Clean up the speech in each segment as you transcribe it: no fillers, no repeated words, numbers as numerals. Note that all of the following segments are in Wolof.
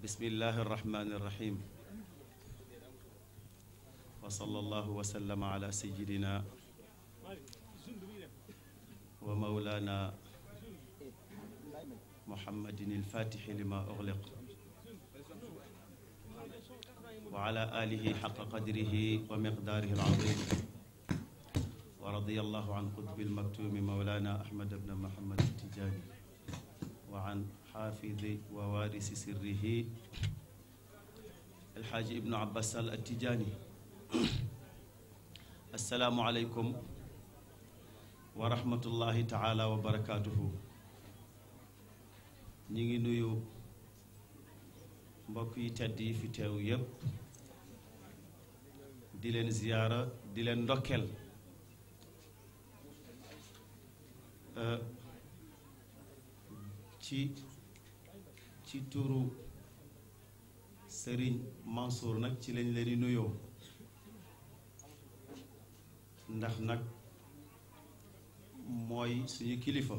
bismillahi irrahmani irrahim wa sallallahu wa sallama ala sayidina wa mawlana muhammadin ilfatixi lima uxliq wa ala alihi xaqa qadrihi wa miqdaarihi alazim wa radiyallahu an qutbi almaktumi mawlana ahmad ibn muhammad atijani wa an xaafidi wa waarisi sirrihi alxaaji ibnu abbas al attijaani assalaamu aleykum wa rahmatullahi taala wa barakaatuhu. ñi ngi nuyu mbokk yi tedd yi fi teew yépp di leen ziyaara di leen ndokkeel ci turu Sëriñ Mansour nag ci lañ leen di nuyoo ndax nag mooy suñu kilifa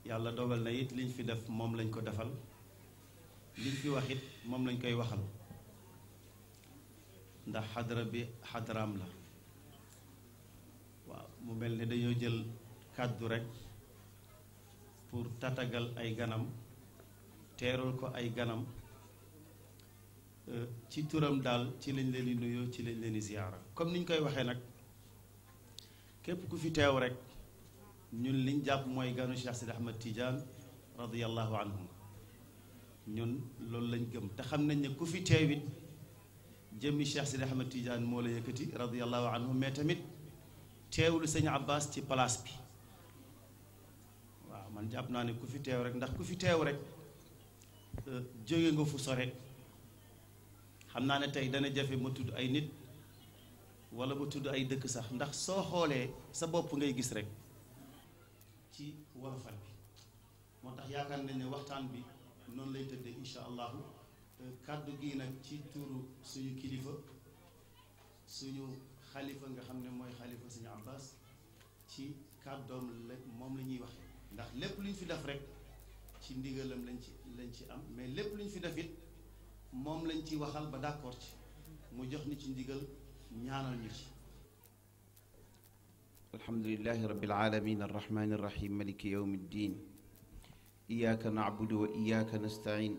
yàlla dogal na it liñ fi def moom lañ ko defal liñ fi wax it moom lañ koy waxal ndax xadara bi xadaraam la waaw mu mel ne dañoo jël kàddu rekk pour tatagal ay ganam teerul ko ay ganam ci turam daal ci lañ leen di nuyoo ci lañ leen di ziyaara comme niñ koy waxee nag képp ku fi teew rek ñun liñ jàpp mooy ganu Cheikh Sidi Ahmad Tidiane radiyallahu anhu ñun loolu lañ gëm te xam nañ ne ku fi teewit jëmmi Cheikh Sidi Ahmad Tidiane moo la yëkkati radiyallahu anhu mais tamit teewlu sëñ Abbas ci place bi waaw man jàpp naa ne ku fi teew rek ndax ku fi teew rek jóge nga fu sore xam naa ne tey dana jafe ma tudd ay nit wala ma tudd ay dëkk sax ndax soo xoolee sa bopp ngay gis rek ci wolofal bi moo tax yaakaar nañ ne waxtaan bi noonu lay tëddee incha allahu kàddu gi nag ci tuuru suñu kilifa suñu xalifa nga xam ne mooy xalifa suñu Abbas ci kàddoom la moom la ñuy waxee ndax lépp lu ñu fi def rek ci ndigalam lañ ci am mais lépp lu ñu fi def it moom lañ ci waxal ba d'accord ci mu jox ni ci ndigal ñaanal ñu ci. alhamdulilahi rabbil alamin arrahmani arrahim maliki yawmi ddin iyyaka na'budu wa iyyaka nasta'in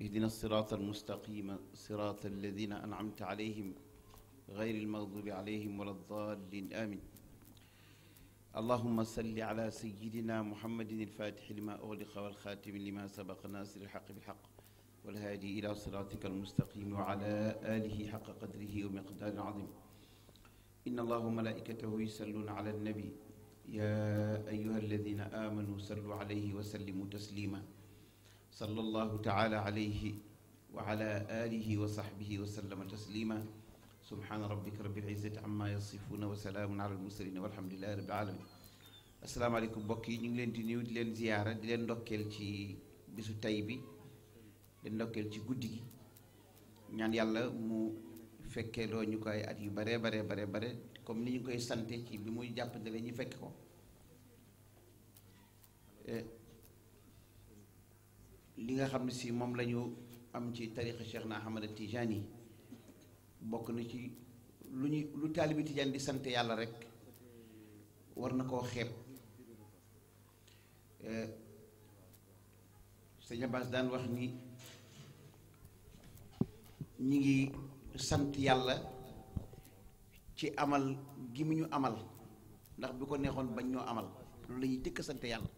ihdina as-sirata al-mustaqima sirata alladhina an'amta alayhim ghayril maghdubi alayhim wala ddallin amin allahumma salli ala sayyidina muhammadin al-fatihi lima ughliqa wal khatimi lima sabaqa nasir al-haqqi bil haqq wal hadi ila siratika al-mustaqim wa ala alihi haqqa qadrihi wa miqdarin azim inna allaha wa malaikatahu yusalluna ala an-nabi ya ayyuha alladhina amanu sallu alayhi wa sallimu taslima sallallahu ta'ala alayhi wa ala alihi wa sahbihi wa sallama taslima subhana rabbika rabbil izzati amma yasifuna wa salaamun ala al-mursalin walhamdulillahi rabbil alamin asalaamaaleykum mbokk yi ñu ngi leen di nuyu di leen ziyaara di leen ndokkeel ci bisu tay bi di ndokkeel ci guddi gi ñaan yàlla mu fekkee loo ñu ko ay at yu bare comme ni ñu koy sante ci bi muy jàppandale ñu fekk ko li nga xam ne si moom la ñu am ci tariqa Cheikh na Ahmad Tijani bokk na ci lu taalibi Tijaan di sant yàlla rek war na koo xeeb sëñ Abbas daan wax ni ñi ngi sant yàlla ci amal gi mu ñu amal ndax bi ko neexoon bañ ñoo amal loolu la ñuy dëkk sant yàlla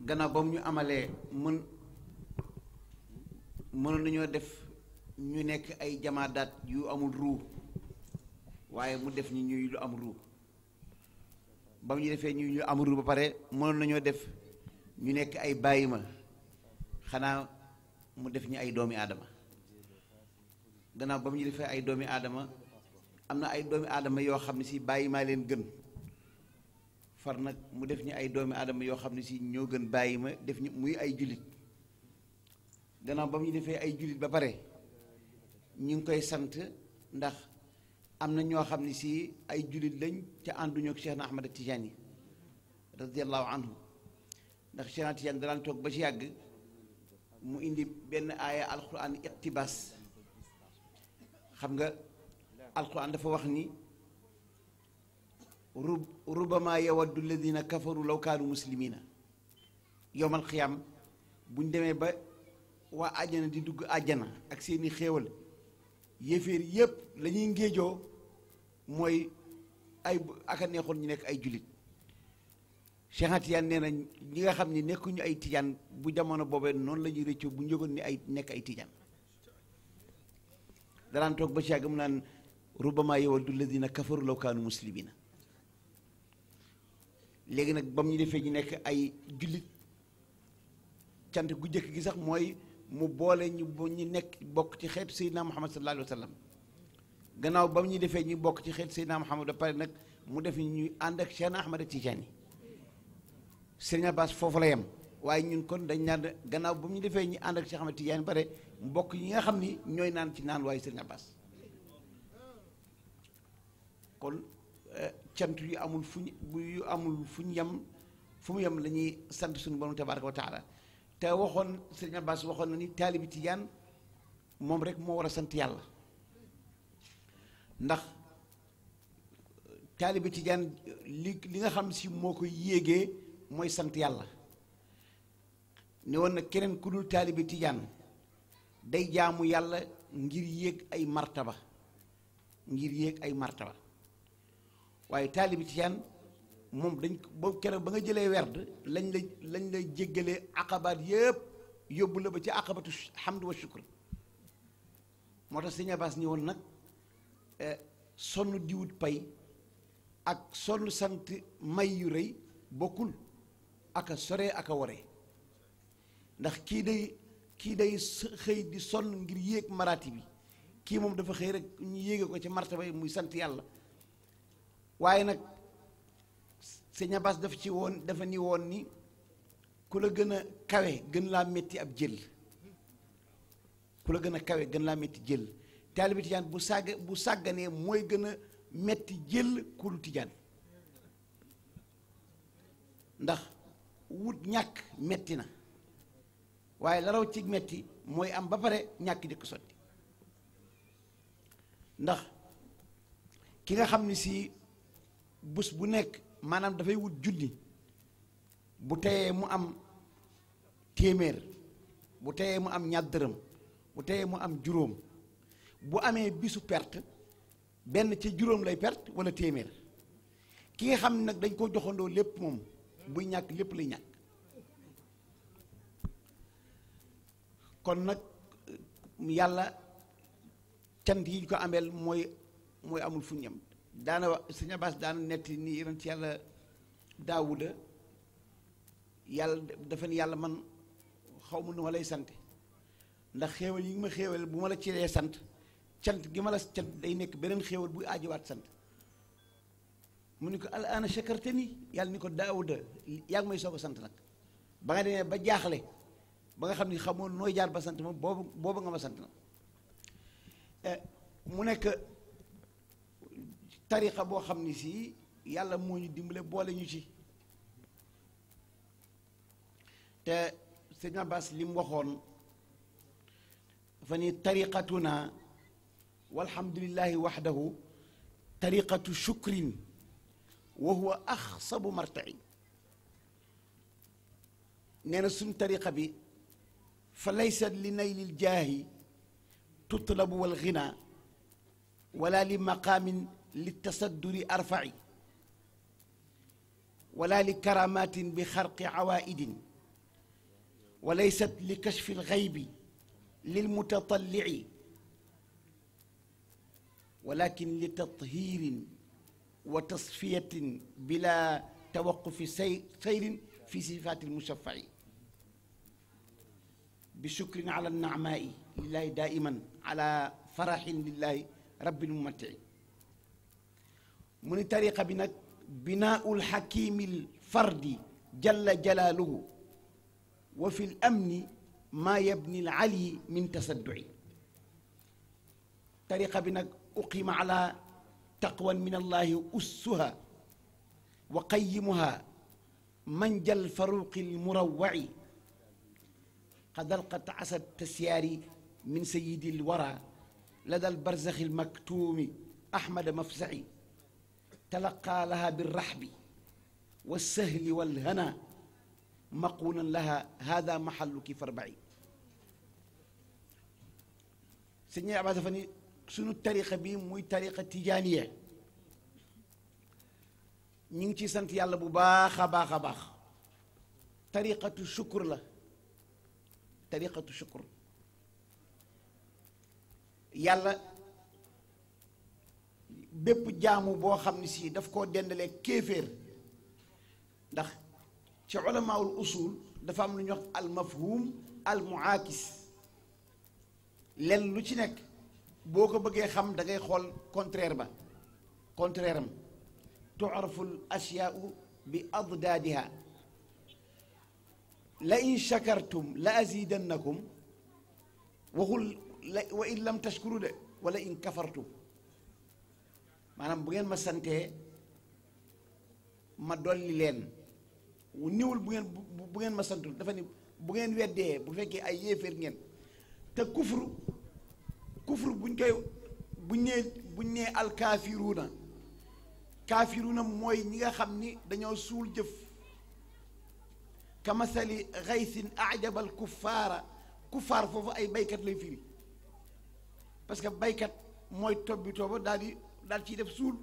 gannaaw ba mu ñu amalee mënoon nañoo def ñu nekk ay jamaadaat yu amul ruu waaye mu def ñuy lu am ruu ba mu ñu defee ñu am ruu ba pare mënoon nañoo def ñu nekk ay bàyyi ma xanaa mu def ñu ay doomi aadama gannaaw ba mu ñu defee ay doomi aadama am na ay doomi aadama yoo xam ne si bàyyi maa leen gën far nag mu def ñu ay doomi aadama yoo xam ne si ñoo gën bàyyi ma def ñu muy ay jullit gannaaw ba mu ñu defee ay jullit ba pare ñu ngi koy sant ndax am na ñoo xam ne si ay jullit lañ ca ànduñu ak Cheikh na Ahmad Tijani radiyallahu anhu ndax Cheikh Tidiane daan toog ba ci yàgg mu indi benn aaya alquran iqtibaas. xam nga alquran dafa wax ni rubama yawaddu alladina kafaru law kaanu muslimina. yowmal xiyaam buñ demee ba waa àjjana di dugg àjjana ak seeni xéewal yéeféer yépp la ñuy ngéejoo mooy ay aka neexoon ñu nekk ay jullit. Cheikh Tidiane nee na ñi nga xam ni nekkuñu ay tijaan bu jamono boobee noonu la ñuy rëccoo bu njëgoon ni ay nekk ay tijaan. danaan toog ba ci yàgg mu naan rubama yawaddu alladina kafaru law kaanu muslimina. léegi nag ba mu ñu defee ñu nekk ay jullit cant gu jëkk gi sax mooy mu boole ñu nekk bokk ci xeetu Seydina Muhammad sallallahu alayhi wa sallam. gannaaw ba mu ñu defee ñu bokk ci xeetu Seydina Muhammad ba pare nag mu def ñu ànd ak Cheikh Ahmad Tidiane. Serigne Abbas foofu la yem waaye ñun kon dañ naan gannaaw ba mu ñu defee ñu ànd ak Cheikh Ahmad Tidiane bare mbokk yi nga xam ni ñooy naan ci naan waaye Serigne Abbas kon cant yu amul fu ñu yem fu mu yem la ñuy sant suñu borom tabaraka wa taala. te waxoon Serigne Abbas waxoon na ni taalibi Tijaan moom rek moo war a sant yàlla ndax taalibi Tijaan li nga xam si moo ko yéegee mooy sant yàlla. ne woon na keneen ku dul taalibi Tijaan day jaamu yàlla ngir yéeg ay martaba waaye taalibi Tijaan moom dañ boo keroog ba nga jëlee werd lañ la jéggalee aqabaat yépp yóbbu la ba ci aqabatu hamdu wa shukr. moo tax Sëñ Abbas ni woon nag sonn diwut pay ak sonn sant may yu rëy bokkul aka sore aka waree ndax kii day xëy di sonn ngir yéeg maraati bi kii moom dafa xëy rek ñu yéege ko ci martaba yi muy sant yàlla. waaye nag Sëñ Abbas dafa ni woon ni ku la gën a kawe gën laa metti ab jël ku la gën a kawe gën laa metti jël. taalibi Tijaan bu sàgganee mooy gën a metti jël ku lu Tijaan ndax wut ñàkk metti na waaye la raw ci metti mooy am ba pare ñàkk jëkk sotti. ndax ki nga xam ni si bés bu nekk maanaam dafay wut junni bu teyee mu am téeméer bu teyee mu am ñaar dërëm bu teyee mu am juróom bu amee bisu perte benn ci juróom lay perte wala téeméer. ki nga xam ne nag dañ ko joxandoo lépp moom buy ñàkk lépp lay ñàkk. kon nag yàlla cant yi ñu ko ameel mooy amul fu ñam daana wax Sëñ Abbas daana netti ni yonent yàlla Daawuda yàlla dafa ni yàlla man xaw ma nu ma lay sant ndax xéewal yi ma xéewal bu ma la ci dee sant cant gi ma la cant day nekk beneen xéewal buy aajowaat sant. mu ni ko al ana shakartani yàlla ni ko Daawuda yaa ngi may soog a sant nag ba nga demee ba jaaxle ba nga xam ni xamoon nooy jaar ba sant ma booba nga ma sant nag. mu nekk tariqa boo xam ni si yàlla moo ñu dimbale boole ñu ci te Sëñ Abbas li mu waxoon dafa ni tariqatuna walhamdulillahi waxdahu tariqatu shukrin wa huwa axsabu martai. nee na suñ tariqa bi fa laysat li naylil jaahi tutlabu wal ghina wala li maqaamin li tasadduri arfaci wala li karamatin bi xarqi awaidin wa laysat li kashfi lxaybi lilmutatallici walakin li tathirin wa tasfiyatin bila tawaqufi sayrin fi sifaati lmushafaci bi shukrin ala annacmaai lillahi daiman ala faraxin lillahi rabbil mumattii. mu ni tariqa bi nag binaaul xakimil fardi jalla jalaaluhu wa fi l amni maa yabni l ali min tasaddui. tariqa bi nag uqima ala taqwan min allahi ussuha wa qayimuha منجى الفروق المروع قد القت عسى التسيار من سيد الورى لدى البرزخ المكتوم أحمد مفزعي تلقى لها بالرحب والسهل والهنا مقولا لها هذا محلك فاربعي. سيدنا عباس فني سنو الطريقة بي موي طريقة تيجانية نينتي سانت يالا بو باخا باخا باخ. طريقة الشكر لا طريقة الشكر يالا bépp jaamu boo xam ne si daf koo dendalee kéeféer ndax ci ulamaul usul dafa am lu ñuy wax al mafhum al muakis len lu ci nekk boo ko bëggee xam da ngay xool contraire ba contraire am tu'rafu al ashyaa'u bi addaadiha la in shakartum la azidannakum waxul wa in lam tashkuru de wala in kafartum maanaam bu ngeen ma santee ma dolli leen niwul bu ngeen ma santul dafa ni bu ngeen weddee bu fekkee ay yéeféer ngeen te kufru buñ nee alkaafiruuna mooy ñi nga xam ni dañoo suul jëf kamasali xaysin ajabal kuffaar foofu ay baykat lay firi parce que baykat mooy tobbi tooba daal ciy def suul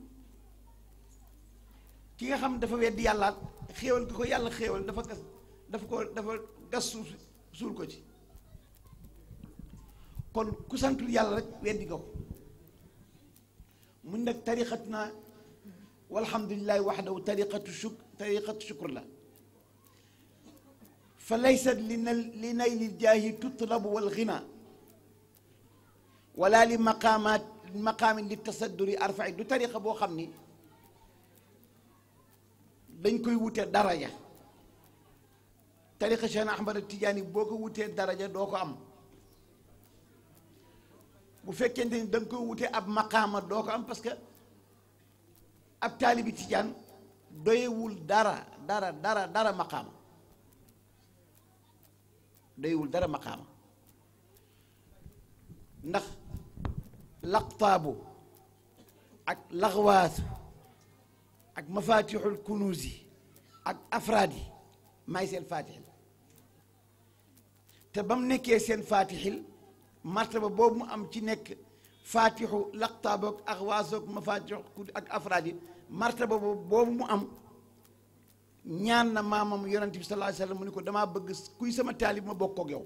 ki nga xam dafa weddi yàlla xéewal ki ko yàlla xéewal dafa gas suul ko ci kon ku santul yàlla rek weddi nga ko mun nag tariqatuna walhamdulillahi waxdahu tariqatu shukr la fa laysat li nayli jaahi tutlabu wal ghina wala li maqaamin li tasadduri arfa'i du tariqa boo xam ni dañ koy wutee daraja tariqa Cheikh Ahmad Tidiane boo ko wutee daraja doo ko am bu fekkente ni da nga koy wutee ab maqaama doo ko am parce que ab taalibi Tijaan doyewul dara maqaama doyewul dara maqaama ndax laqtaabu ak laxwaasu ak mafatixul kunuusi ak afraadi maay seen faatixil te ba mu nekkee seen faatixil martaba boobu mu am ci nekk faatixu laqtaabu ak axwaasu ak mafatixu ak afraadi martaba boobu mu am ñaan na maamam yonent bi sallallahu alayhi wa sallam mu ni ko damaa bëgg kuy sama taalib ma bokk ak yow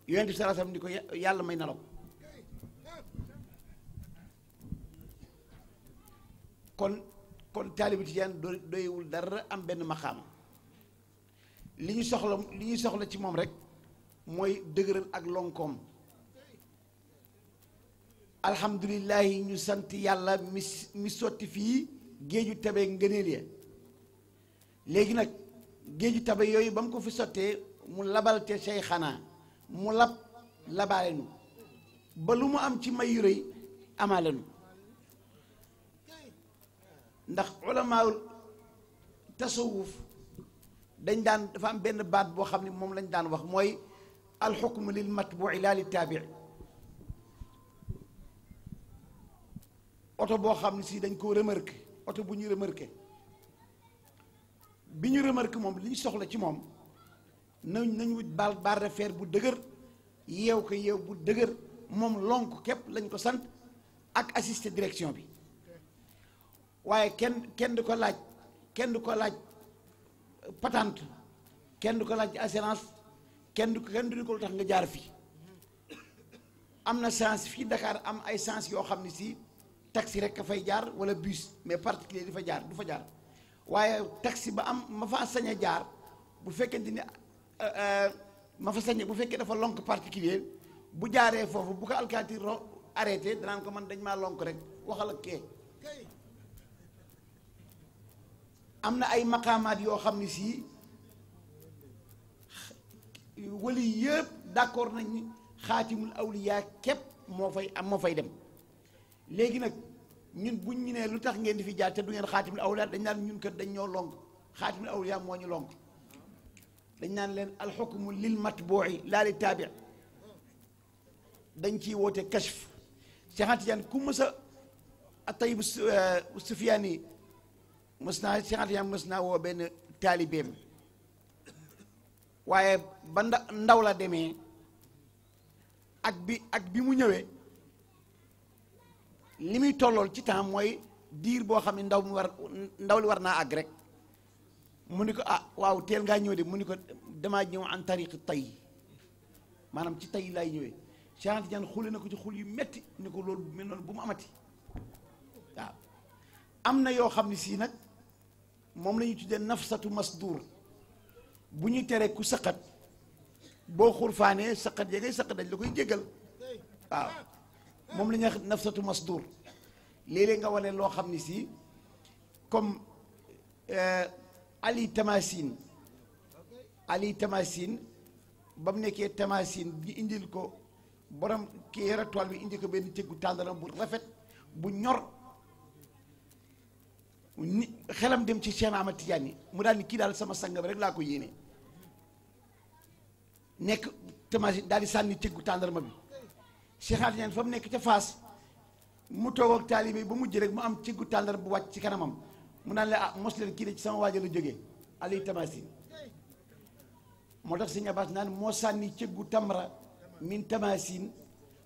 yonent bi sallallahu alayhi wa sallam ni ko yàlla may na la ko kon taalibi tijaan doyewul dara am benn maqaama li ñu soxla ci moom rek mooy dëgëral ak lonkoom alhamdulillahi ñu sant yàlla mi sotti fii géeju tabe ngëneel ya léegi nag géeju tabe yooyu ba mu ko fi sottee mu labalte say xanaa mu labaale nu ba lu mu am ci may yu rëy amaale nu ndax ulamaul tasawuf dañ daan dafa am benn baat boo xam ne moom lañ daan wax mooy alxukmu lil matbu'i laa li taabi' oto boo xam ne si dañ koo remarqué oto bu ñu remarqué bi ñu remarqué moom li ñu soxla ci moom nañ wut barre de fer bu dëgër yeew bu dëgër moom lonk képp lañ ko sant ak assister direction bi waaye kenn du ko laaj patente kenn du ko laaj assurance kenn du ko lu tax nga jaar fii am na sens fii Dakar am ay sens yoo xam ne si taxi rek ka fay jaar wala bus mais particulier du fa jaar waaye taxi ba am ma fa sañ a jaar bu fekkente ni bu fekkee dafa lonk particulier bu jaaree foofu bu ko alkaati arrêté danaan ko man dañ maa lonk rek waxal ak kee am na ay maqaamaat yoo xam ne si wali yëpp d'accord nañ ni xaatimul awliyaa képp moo fay dem léegi nag ñun buñ ñu nee lu tax ngeen di fi jaar te du ngeen xaatimul awliyaa dañ naan ñun kat dañ ñoo lonk xaatimul awliya moo ñu lonk dañ naan leen alxukmu lil matbuu'i laa li taabi dañ ciy woote kashf Cheikh Tidiane ku mës a Tayyib Sufiyaani mës naa Cheikh Tidiane mës naa woo benn taalibeem waaye ba ndaw la demee ak bi mu ñëwee li muy tollool ci temps mooy diir boo xam ne ndaw li war naa àgg rek mu ni ko ah waaw teel ngaa ñëw de mu ni ko damaa ñëw an tariqi tay maanaam ci tay laay ñëwee Cheikh Tidiane xule na ko ci xul yu metti ni ko loolu mel noonu bu mu amati waaw am na yoo xam ne sii nag moom la ñuy tuddee nafsatu masdur bu ñuy tere ku saqat boo xurfaanee saqat ya ngay saqat dañ la koy jéggal waaw moom la ñuy wax nafsatu masdur léeg-léeg nga wane loo xam ne si comme Ali Tamasin ba mu nekkee Tamasin bi indil ko borom kii yara toile bi indi ko benn cëggu tàndaram bu rafet bu ñor ni xelam dem ci Cheikh Ahmad Tidiane mu daal ni kii daal sama sang bi rek laa ko yéene nekk Tamasin daal di sànni cëggu tàndarma bi Cheikh Ahmad Tidiane fa mu nekk ca Faas mu toog ak taalibe ba mujj rek mu am cëggu tàndarma bu wàcc ci kanamam mu naan la ah mos leen kii de ci sama waajo la jógee Ali Tamasin moo tax Sëñ Abbas naan moo sànni cëggu tamra min Tamasin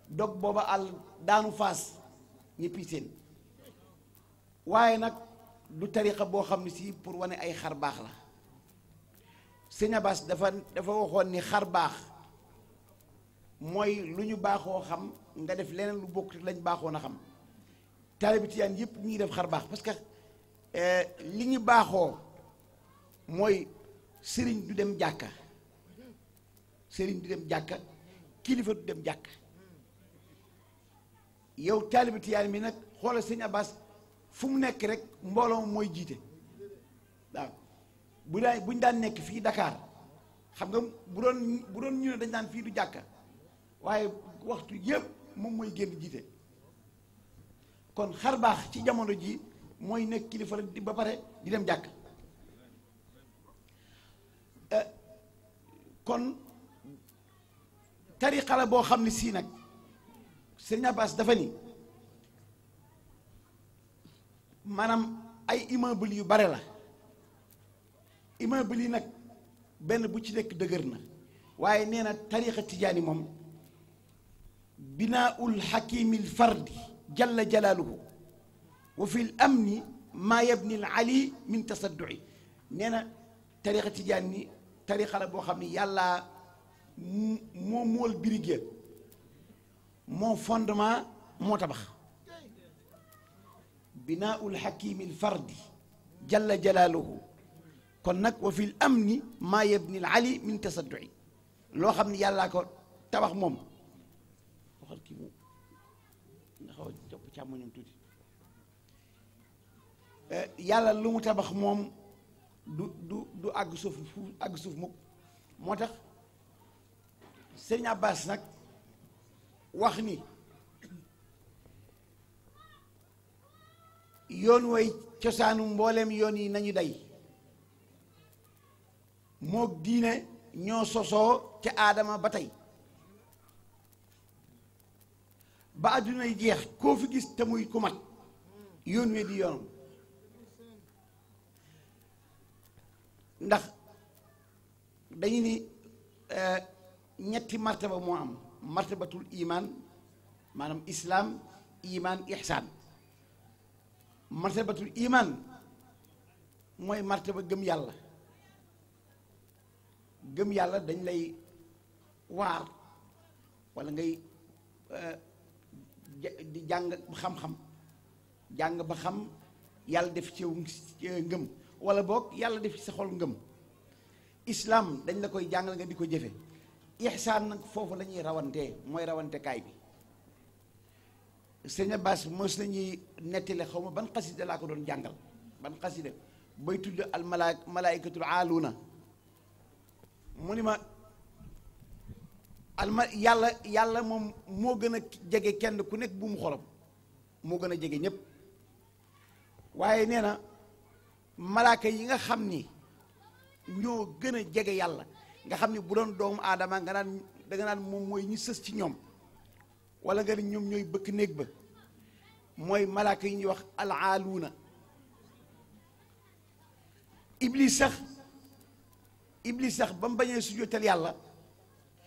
dog booba àll daanu Faas ñëppi seen waaye nag du tariqa boo xam ne si pour wane ay xar baax la Sëñ Abbas dafa waxoon ni xar baax mooy lu ñu baaxoo xam nga def leneen lu bokk lañ baaxoon a xam taalibe Tijaan yëpp ñu ngi def xar baax parce que li ñu baaxoo mooy sëriñ du dem jàkka kilifa du dem jàkka yow taalibe Tijaan mi nag xoolal Sëñ Abbas fu mu nekk rek mbooloo mooy jiite waaw buñ daan nekk fii Dakar xam nga bu doon ñu ne dañ daan fii du jàkka waaye waxtu yëpp moom mooy génn jiite kon xar baax ci jamono ji mooy nekk kilifa rek ba pare di dem jàkk kon tariqa la boo xam ne sii nag Sëriñ Abbas dafa ni maanaam ay immeuble yu bare la immeuble yi nag benn bu ci nekk dëgër na waaye nee na tariqa tijaani moom binaaul xakimil fardi jalla jalaaluhu wa fil amni maa yabni al ali min tasaddui nee na tariqa tijaani tariqa la boo xam ne yàlla moo mool birigé moo fondement moo tabax binaaul xakimil fardi jalla jalaaluhu kon nag wa fil amni maa yabni al ali min tasaddui loo xam ne yàllaa ko tabax moom waxal kii mu nga xaw a topp càmmoñam tuuti yàlla lu mu tabax moom du àgg suuf mukk moo tax Sëñ Abbas nag wax ni yoon way cosaanu mbooleem yoon yi nañu day mook diine ñoo sosoo ca aadama ba tey ba àddunay jeex koo fi gis te muy ku mat yoon we di yoonam ndax dañu ni ñetti martaba moo am martabatul iman maanaam islaam iman ihsaan martabatul iman mooy martaba gëm yàlla dañ lay waar walla ngay di jàng xam-xam jàng ba xam yàlla def ci ngëm walla boog yàlla def ci sa xol ngëm islaam dañ la koy jàngal nga di ko jëfe ihsaan nag foofu la ñuy rawantee mooy rawantekaay bi Sëñ Abbas mos nañuy nettali xaw ma ban xasida laa ko doon jàngal ban xasida bay tudd al malaikatul aaluuna mu ni ma yàlla moom moo gën a jege kenn ku nekk bu mu xolam moo gën a jege ñépp waaye nee na malaaka yi nga xam ni ñoo gën a jege yàlla nga xam ne bu doon doomu aadama nga naan da nga naan moom mooy ñi sës ci ñoom wala nga ne ñoom ñooy bëkk néeg ba mooy malaaka yi ñuy wax alaaluuna. iblis sax ba mu bañee sujjóotal yàlla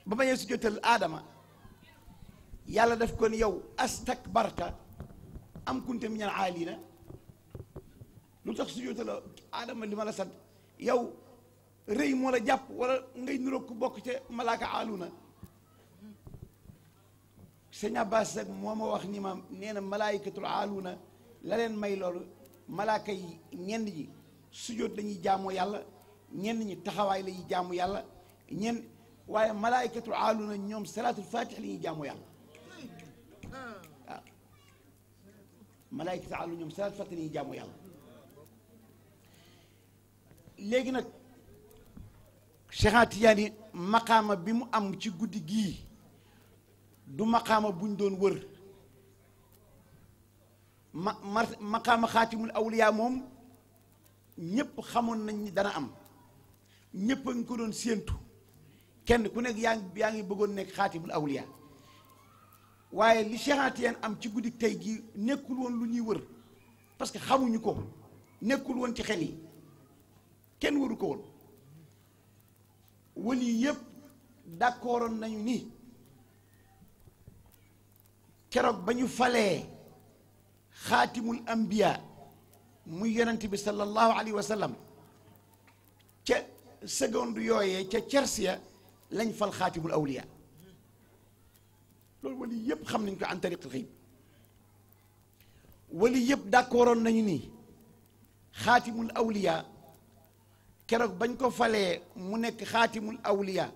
ba bañee sujjóotal aadama yàlla daf ko ni yow astakbarta am kunta minal aaliina lu tax sujjóotal aadama li ma la sant yow rëy moo la jàpp wala ngay niroog ku bokk ca malaaka aaluuna. sëñ Abbas rek moo ma wax ni ma nee na malaayikatul aaluuna la leen may loolu malaaka yi ñenn ñi sujjóot lañuy jaamoo yàlla ñenn ñi taxawaay la ñuy jaamu yàlla waaye malaayikatul aaluuna ñoom salaatul faatix la ñuy jaamu yàlla waaw malaayikatul aaluuna ñoom salaatul faatix la ñuy jaamu yàlla. léegi nag Cheikh Tidiane maqaama bi mu am ci guddi gii du maqaama buñ doon wër maqaama xaatimul awliyaa moom ñépp xamoon nañ ni dana am ñépp a ngi ko doon séentu kenn ku nekk yaa ngi bëggoon nekk xaatimul awliyaa waaye li Cheikh Tidiane am ci guddi tey gii nekkul woon lu ñuy wër parce que xamuñu ko nekkul woon ci xel yi kenn waru ko woon wali yépp d'accordoon nañu ni keroog ba ñu falee xaatimul ambiya muy yonent bi sallallahu alayhi wa sallam ca seconde yooyee ca cersiya lañ fal xaatimul awliya loolu wali yépp xam nañ ko an tariqil xëyb wali yépp d'accordoon nañu ni xaatimul awliya keroog bañ ko falee mu nekk xaatimul awliya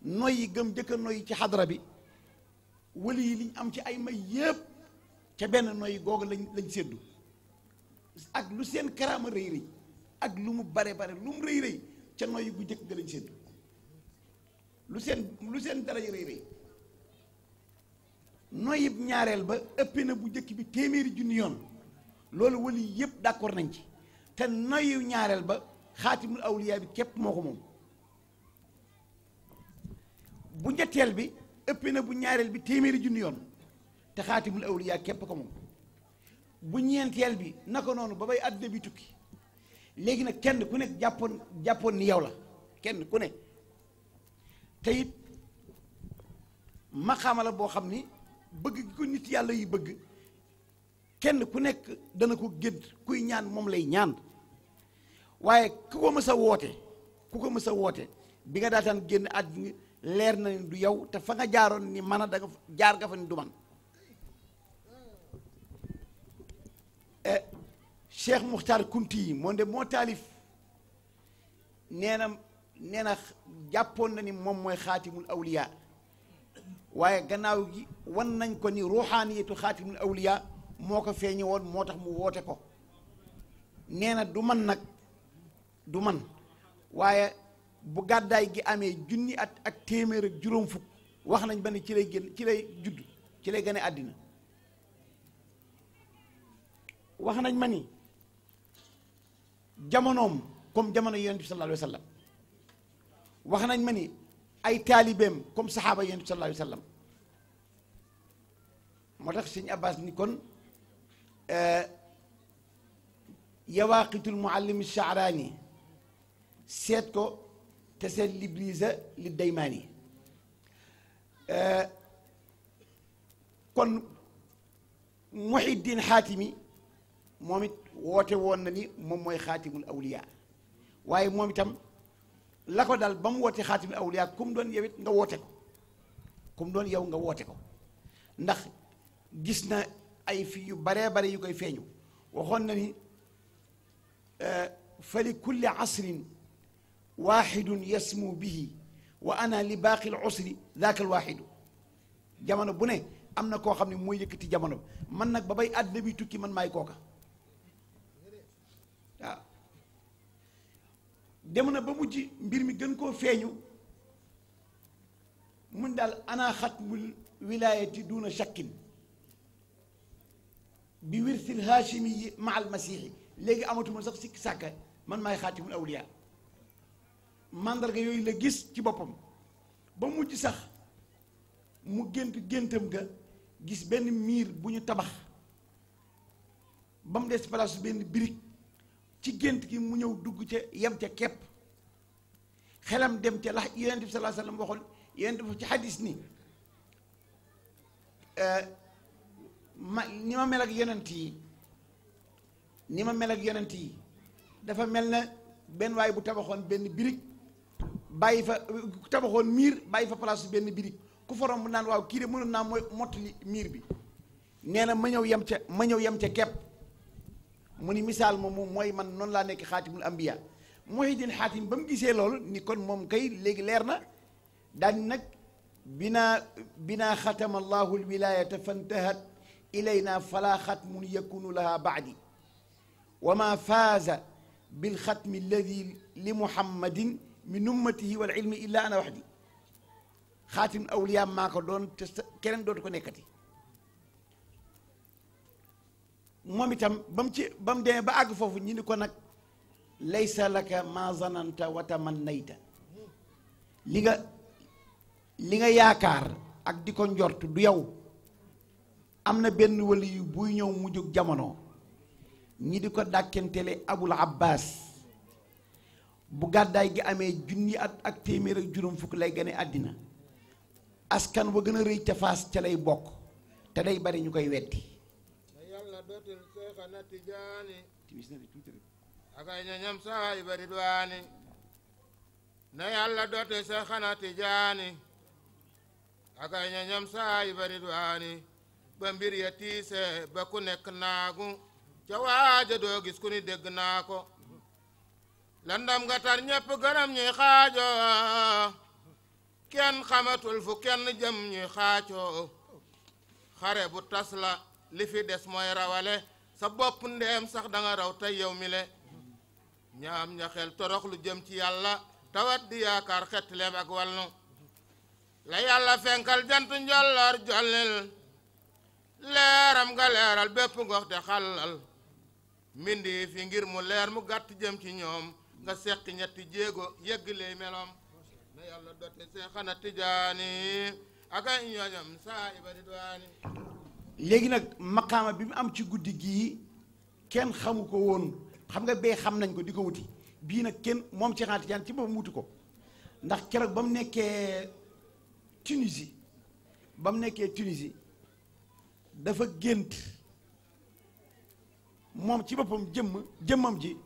noyyi gëm jëkka noyyi ci xadra bi wali yi liñ am ci ay may yépp ca benn noyyi googu lañ séddu ak lu seen karaama rëy rëy ak lu mu bare bare lu mu rëy rëy ca noyyi bu jëkk ga lañ séddu lu seen daraja rëy rëy noyyib ñaareel ba ëppee na bu jëkk bi téeméeri junni yoon loolu wali yépp d'accord nañ ci te noyyu ñaareel ba xaatimul awliya bi képp moo ko moom bu ñetteel bi ëpp na bu ñaareel bi téeméeri junni yoon te xaatimul awliya képp ko moom bu ñeenteel bi naka noonu ba bay àddina bi tukki léegi nag kenn ku nekk jàppoon ni yow la kenn ku ne te it maqaama la boo xam ni bëgg gi ko nit yàlla yi bëgg kenn ku nekk dana ko gédd kuy ñaan moom lay ñaan waaye ku ko mës a woote bi nga daataan génn àddina leer na ni du yow te fa nga jaaroon ni man a da nga jaar nga fa ni du man Cheikh Muxtaar Kunti yi moo taalif nee na jàppoon na ni moom mooy xaatimul awliya waaye gannaaw gi wan nañ ko ni ruuxaaniyatu xaatimul awliya moo ko feeñe woon moo tax mu woote ko nee na du man nag du man waaye bu gàddaay gi amee junni at ak téeméer ak juróom fukk wax nañ ba ne ci lay judd ci lay gane àddina wax nañ ma ni jamonoom comme jamono yonent bi sallallahu alayhi wa sallam wax nañ ma ni ay taalibeem comme saxaaba yonent bi sallallahu alayhi wa sallam moo tax sëñ Abbas ni kon yawaaqitul muallim Sha'raani seet ko te seet librisa li Daymaani kon Muhiddin Xaatimi moom it woote woon na ni moom mooy xaatimul awliya waaye moom itam la ko dal ba mu woote xaatimul awliya kum doon yow it nga woote ko kum doon yow nga woote ko ndax gis na ay fi yu baree bare yu koy feeñu waxoon na ni fa li kulli asrin waaxidun yasmu bihi wa ana li baaqi l usri daaka al waaxidu jamono bu ne am na koo xam ne mooy yëkkati jamono man nag ba bay àddina bi tukki man maay kooka waaw dem na ba mujj mbir mi gën koo feeñu mun daal ana xatmul wilaayati duna shakkin bi wirsil haashimi ma al masiixi léegi amatuma sax sikki sàkka man maay xaatimul awliya mandarga yooyu la gis ci boppam ba mujj sax mu géntam ga gis benn miir bu ñu tabax ba mu des place benn birig ci gént gi mu ñëw dugg ca yem ca kepp xelam dem ca lax yonent bi sallallahu alayhi wasallam waxoon yonent bi ci xadis ni ni ma mel ak yonent yi dafa mel na benn waay bu tabaxoon benn birig bàyyi fa tabaxoon miir bàyyi fa place benn birig ku forom mu naan waaw kii de mënoon naa mooy mottali miir bi nee na ma ñëw yem ca kepp mu ni misaal moom mooy man noonu laa nekk xaatimul ambiya Muhyiddin Xaatim ba mu gisee loolu ni kon moom kay léegi leer na daan nag binaa xatama allahu alwilayata fantahat ilayna fala xatmun yakunu laha baadi wa ma faaza bilxatmi alladi li muhammadin min ummatihi wal ilmi illa ana waxdi xaatim awliya maa ko doon te keneen dootu ko nekkati moom itam ba mu demee ba àgg foofu ñu ni ko nag laysa laka ma zananta wa tamannayta li nga yaakaar ak di ko njort du yow am na benn wali yu buy ñëw mujjug jamono ñi di ko dàkkentele abul abbas bu gàddaay gi amee junni at ak téeméer ak juróom fukk lay gane àddina askan wa gën a rëy ca faas ca lay bokk te day bari ñu koy weddi yàlla dootul seexana tijaani ak ay ñoñam saay bari duwaani na yàlla dootul seexana tijaani ak ay ñoñam saay bari duwaani ba mbir ya tiise ba ku nekk naagu ca waaja doo gis ku ni dégg naa ko landam nga tar ñépp gërëm ñuy xaajo kenn xamatul fu kenn jëm ñuy xaacoo xare bu tas la li fi des mooy rawale sa bopp ndeem sax danga raw tey yow mi le ñaam ñaxel torox lu jëm ci yàlla tawat di yaakaar xettleem ak walnu la yàlla fenkal jant njolloor jollil leeram nga leeral bépp ngox te xallal mbindi fi ngir mu leer mu gàtt jëm ci ñoom nga seqi ñetti jéego yegg lay meloom na yàlla dotte seexana tijaani ak ay ñooñam saa ibari duwaani léegi nag maqaama bi mu am ci guddi gii kenn xamu ko woon xam nga bee xam nañ ko di ko wuti bii nag kenn moom Cheikh Ahmad Tidiane ci boppam wuti ko ndax keroog ba mu nekkee Tunisie dafa gént moom ci boppam jëmmam ji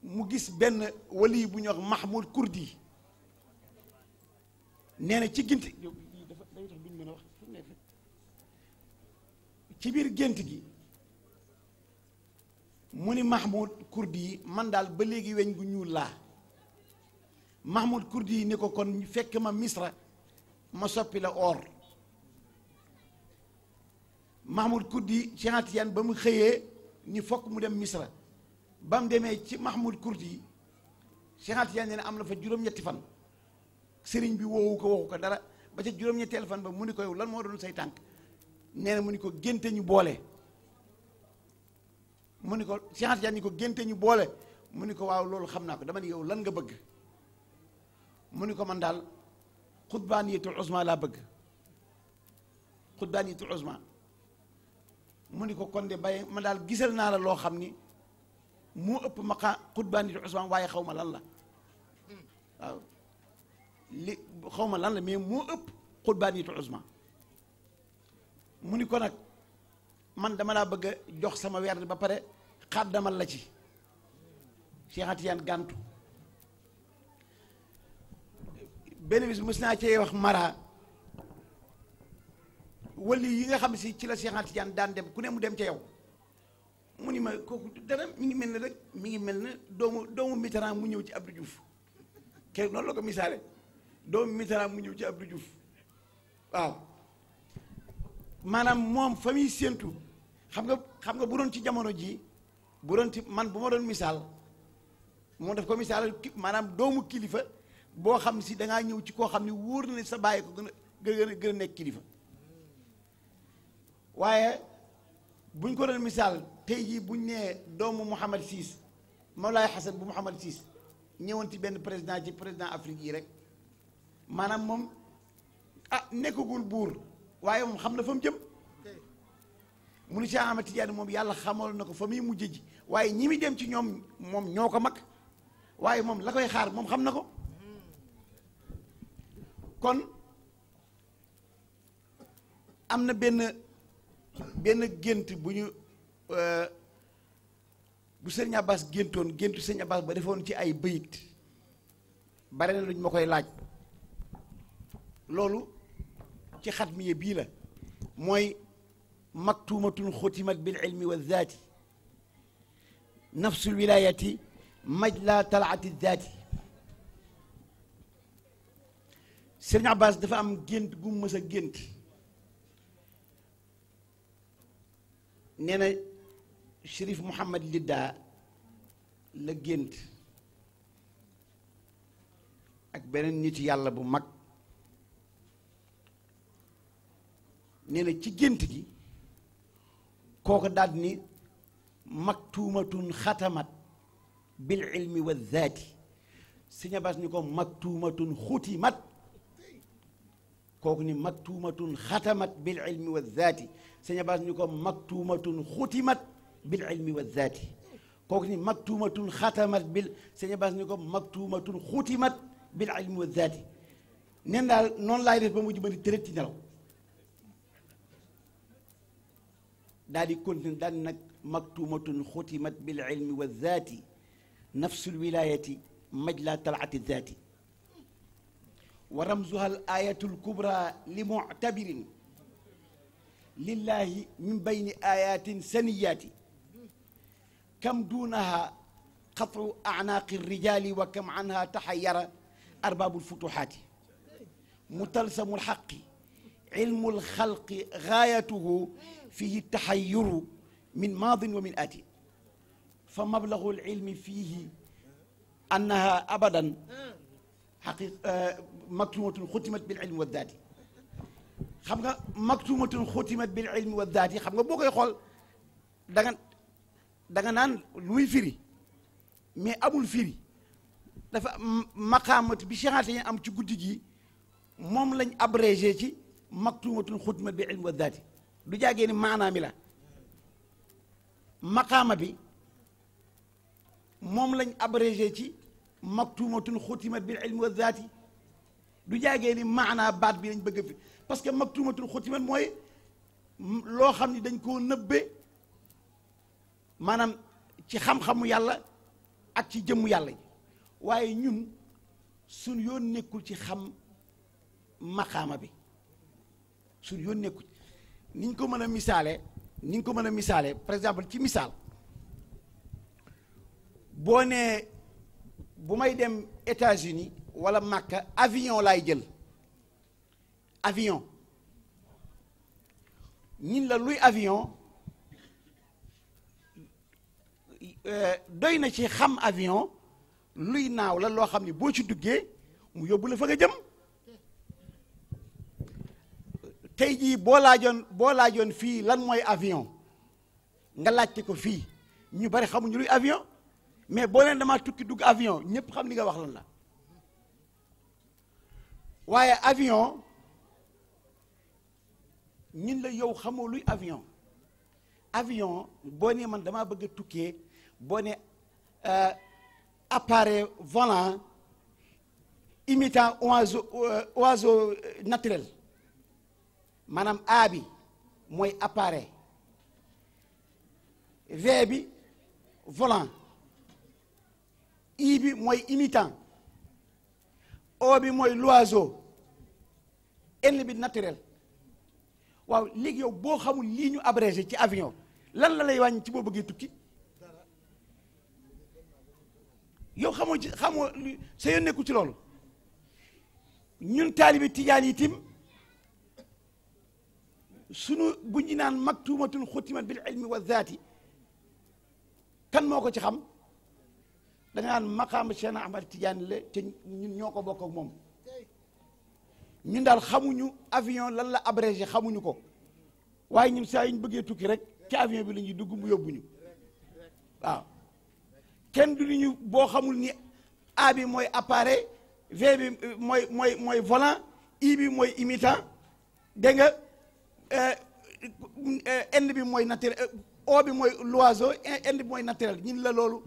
mu gis benn wali bu ñuy wax Mahmoud Kurdi nee na ci gént dafa day tax duñ mën a wax fu nekk ci biir gént gi mu ni Mahmoud Kurdi yi man daal ba léegi weñ gu ñuul laa Mahmoud Kurdi yi ni ko kon fekk ma Misra ma soppi la or Mahmoud Kurdi Cheikh Ahmad Tidiane ba mu xëyee ni fokk mu dem Misra ba mu demee ci Mahmoud Kurdi yi Cheikh Ahmad Tidiane nee na am na fa juróom-ñetti fan sëriñ bi woowu ko waxu ko dara ba ca juróom-ñetteel fan ba mu ni ko yow lan moo doon say tànk nee na mu ni ko génte ñu boole mu ni ko Cheikh Ahmad Tidiane ni ko génte ñu boole mu ni ko waaw loolu xam naa ko dama ni yow lan nga bëgg mu ni ko man daal xutbaaniyatul uzma laa bëgg xutbaaniyatul uzma mu ni ko kon de bàyyi ma daal gisal naa la loo xam ni moo ëpp maqa xutbaaniyatul uzma waaye xaw ma lan la waaw li xaw ma lan la mais moo ëpp xutbaaniyatul uzma mu ni ko nag man dama laa bëgg a jox sama werd ba pare xàddamal la ci Cheikh Ahmad Tidiane gàntu benn bis mës naa cee wax mara wali yi nga xam si ci la Cheikh Ahmad Tidiane daan dem ku ne mu dem ca yow mu ni ma kooku dara mi ngi mel ne rek mi ngi mel ne doomu Mitterrand mu ñëw ci Abdou Diouf kenn noonu la ko misaale doomu Mitterrand mu ñëw ci Abdou Diouf waaw maanaam moom fa muy séentu xam nga bu doon ci jamono ji bu doon ci man bu ma doon misaal moom daf ko misaal maanaam doomu kilifa boo xam si dangaa ñëw ci koo xam ne wóor na ne sa bàyyi ko gën a nekk kilifa waaye buñ ko doon misaal tey jii buñ nee doomu Mouhamad Siis Mawlaay Xasan bu Mouhamad Siis ñëwoon ci benn président ci président Afrique yi rek maanaam moom nekkagul buur waaye moom xam na fa mu jëm mu ni Cheikh Ahmad Tidiane moom yàlla xamal na ko fa muy mujj ji waaye ñi muy dem ci ñoom moom ñoo ko mag waaye moom la koy xaar moom xam na ko kon am na benn gént bu ñu bu sëñ Abbas géntu sëñ Abbas ba defoon ci ay bëyit bare na luñ ma koy laaj loolu ci xatmiye bii la mooy maktumatun xutimat bil ilmi wa zaati nafsul wilayati majla talaati zaati sëñ Abbas dafa am gént gu mu mës a gént nee na Chérif Mouhamad Lidda la gént ak beneen nit yàlla bu mag nee na ci gént gi kooku daal ni maktuumatun xatamat bil ilmi wa zaati Sëñ Abbas ni ko maktuumatun xutimat kooku ni maktuumatun xatamat bil ilmi wa zaati Sëñ Abbas ni ko maktuumatun xutimat bil ilmi wa zaati kooku ni maktuumatun xatamat bil Sëñ Abbas ni ko maktuumatun xutimat bil ilmi wa zaati nen daal noonu laay def ba mujj ba ni tërët ci nelaw daal di continuer daal nag maktuumatun xutimat bil ilmi wa zaati nafsul wilayati majla talaati zaati wa ramzuha al ayatu al kubra li muctabirin lillahi min bayni ayatin saniyaati kam duunaha qat'u a'naaqi rijali wa kam anha taxayyara arbaabu lfutuxaati mutalsamu lxaqi ilmu lxalqi gaayatuhu fihi taxayyuru min maadin wa min aati fa mablagu lilmi fihi annaha abadan maktumatun xutimat bil ilmi wa daati xam nga maktumatun xutimat bil ilmi wa daati xam nga boo koy xool da nga naan luy firi mais amul firi dafa maqaamat bi Cheikh Anta am ci guddi gi moom lañ abrégé ci maktumatun xutimat bil ilmi wa daati du jàggee ni maanaa mi la maqaama bi moom lañ abrégé ci maktumatun xutimat bil ilmi wa zaati du jàggee ni maanaa baat bi lañ bëgg a fi parce que maktumatun xutimat mooy loo xam ni dañ koo nëbbe maanaam ci xam-xamu yàlla ak ci jëmmu yàlla ji waaye ñun suñ yoon nekkul ci xam maqaama bi suñ yoon nekkul niñ ko mën a misaale par exemple ci misaal boo nee bu may dem États-Unis wala Makka avion laay jël avion ñin la luy avion doy na ci xam avion luy naaw la loo xam ni boo ci duggee mu yóbbu la fa nga jëm tey jii boo laajoon fii lan mooy avion nga laajte ko fii ñu bari xamuñu luy avion mais boo leen damaa tukki dugg avion ñëpp xam li nga wax lan la waaye avion ñun la yow xamoo luy avion boo nee man damaa bëgg a tukkee boo ne appareil volant imitant oiseau naturel maanaam A bi mooy appareil V bi volant I bi mooy imitant O bi mooy l'oiseau N bi naturel waaw léegi yow boo xamul lii ñu abrégé ci avion lan la lay wàññi ci boo bëggee tukki yow xamoo sa yoon nekku ci loolu ñun taalibi tijaan yi tim sunu bu ñu naan maktumatun xutimat bil ilmi wa zaati kan moo ko ci xam da nga naan maqaama Cheikh Ahmad Tidiane la te ñun ñoo ko bokk ak moom ñun daal xamuñu avion lan la abrégé xamuñu ko waaye ñun saa yu ñu bëggee tukki rek ci avion bi la ñuy dugg mu yóbbuñu waaw kenn du ñu boo xamul ni A bi mooy appareil V bi mooy volant I bi mooy imitant dégg nga N bi mooy naturel O bi mooy l'oiseau N bi mooy naturel ñun la loolu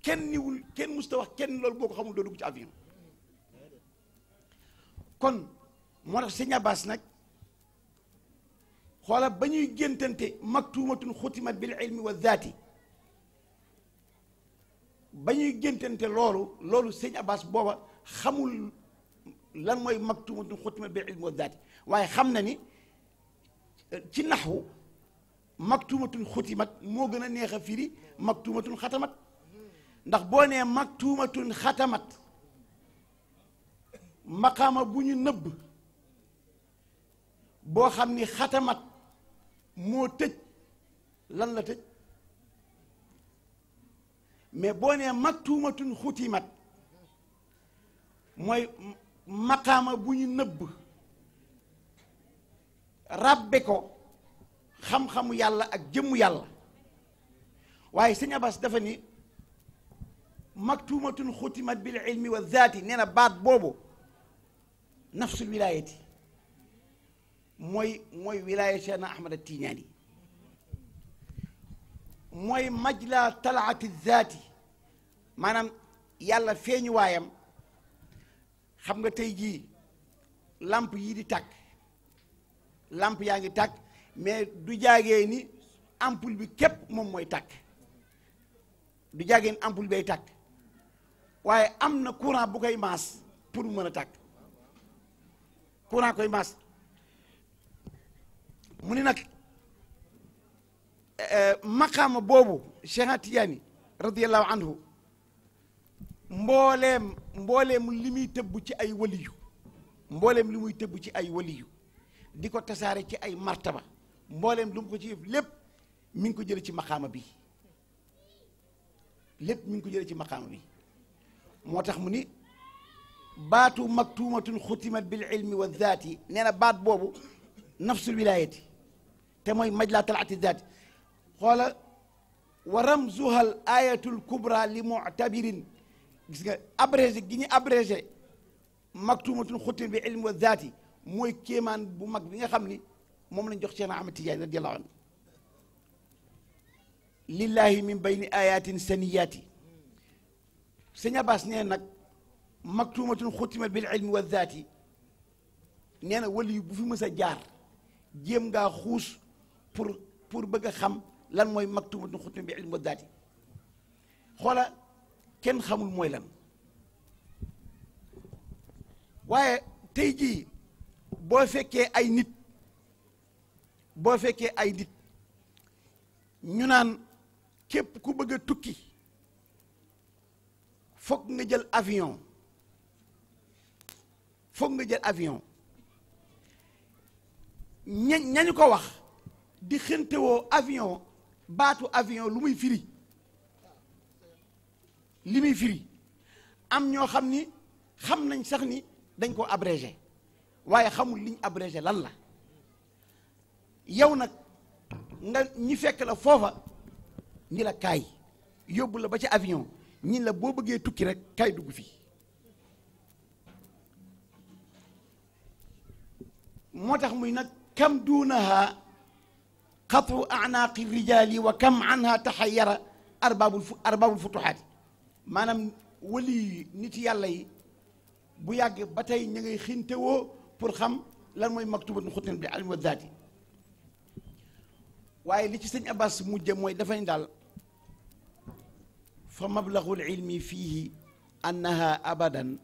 kenn niwul kenn musta wax kenn loolu boo ko xamul doo dugg ci avion kon moo tax sëñ Abbas nag xoola ba ñuy géntante maktuumatun xutimat bil ilmi wa zaati ba ñuy géntante loolu sëñ Abbas booba xamul lan mooy maktuumatun xutimat bil ilmi wa zaati waaye xam na ni ci naxwu maktuumatun xutimat moo gën a neex a firi maktuumatun xatamat ndax boo nee maktuumatun xatamat maqaama bu ñu nëbb boo xam ni xatamat moo tëj lan la tëj mais boo nee maktuumatun xutimat mooy maqaama bu ñu nëbb ràbbe ko xam-xamu yàlla ak jëmmu yàlla waaye sëñ Abbas dafa ni maktuumatun xutimat bil ilmi wa zaati nee na baat boobu nafsul wilaayati mooy wilaaya Cheikh na Ahmad Tijaani mooy majla talaati zaati maanaam yàlla feeñu waayam xam nga tey jii lamp yii di tàkk lamp yaa ngi tàkk mais du jaagee ni ampoule bi képp moom mooy tàkk du jaagee ni ampoule bay tàkk waaye am na courant bu koy maas pour mu mën a tàkk courant koy maas mu ni nag maqaama boobu Cheikh Tijaani radiyallahu anhu mbooleem li muy tëbb ci ay waliyu mbooleem li muy tëbb ci ay waliyu di ko tasaare ci ay martaba mbooleem lu mu ko ci yëf lépp mi ngi ko jële ci maqaama bi lépp mi ngi ko jële ci maqaama bi moo tax mu ni baatu maktuumatun xutimat bil ilmi wa zaati nee na baat boobu nafsul wilaayati te mooy majla talaati zaati xoola wa ramzuha al ayatul kubra li mu'tabirin gis nga abrégé gi ñu abrégé maktuumatun xutimat bil ilmi wa zaati mooy kéemaan bu mag bi nga xam ni moom lañ jox Cheikh Ahmad Tijaani radiyallahu anhu lillahi min bayni ayatin saniyaati sëñ Abbas nee nag maktuumatun xutimat bil ilmi wa zaati nee na wali yu bu fi mës a jaar jéem ngaa xuus pour bëgg a xam lan mooy maktuumatun xutimat bil ilmi wa zaati xoola kenn xamul mooy lan waaye tey jii boo fekkee ay nit ñu naan képp ku bëgg a tukki foog nga jël avion ñañu ko wax di xëntewoo avion baatu avion lu muy firi li muy firi am ñoo xam ni xam nañ sax ni dañ ko abrégé waaye xamul liñ abrégé lan la yow nag nga ñi fekk la foofa ñi la kaay yóbbu la ba ci avion ñi la boo bëggee tukki rek kaay dugg fii moo tax muy nag kam duunaha xatu anaaqi rijaali wa kam anha taxayara arbabul futuhaati maanaam wali nit yàlla yi bu yàgg ba tey ñu ngay xintewoo pour xam lan mooy maktubatun xutimat bil ilmi wa zaati waaye li ci sëñ Abbas mujje mooy dafa ni daal fa mablaghul ilmi fiihi annaha abadan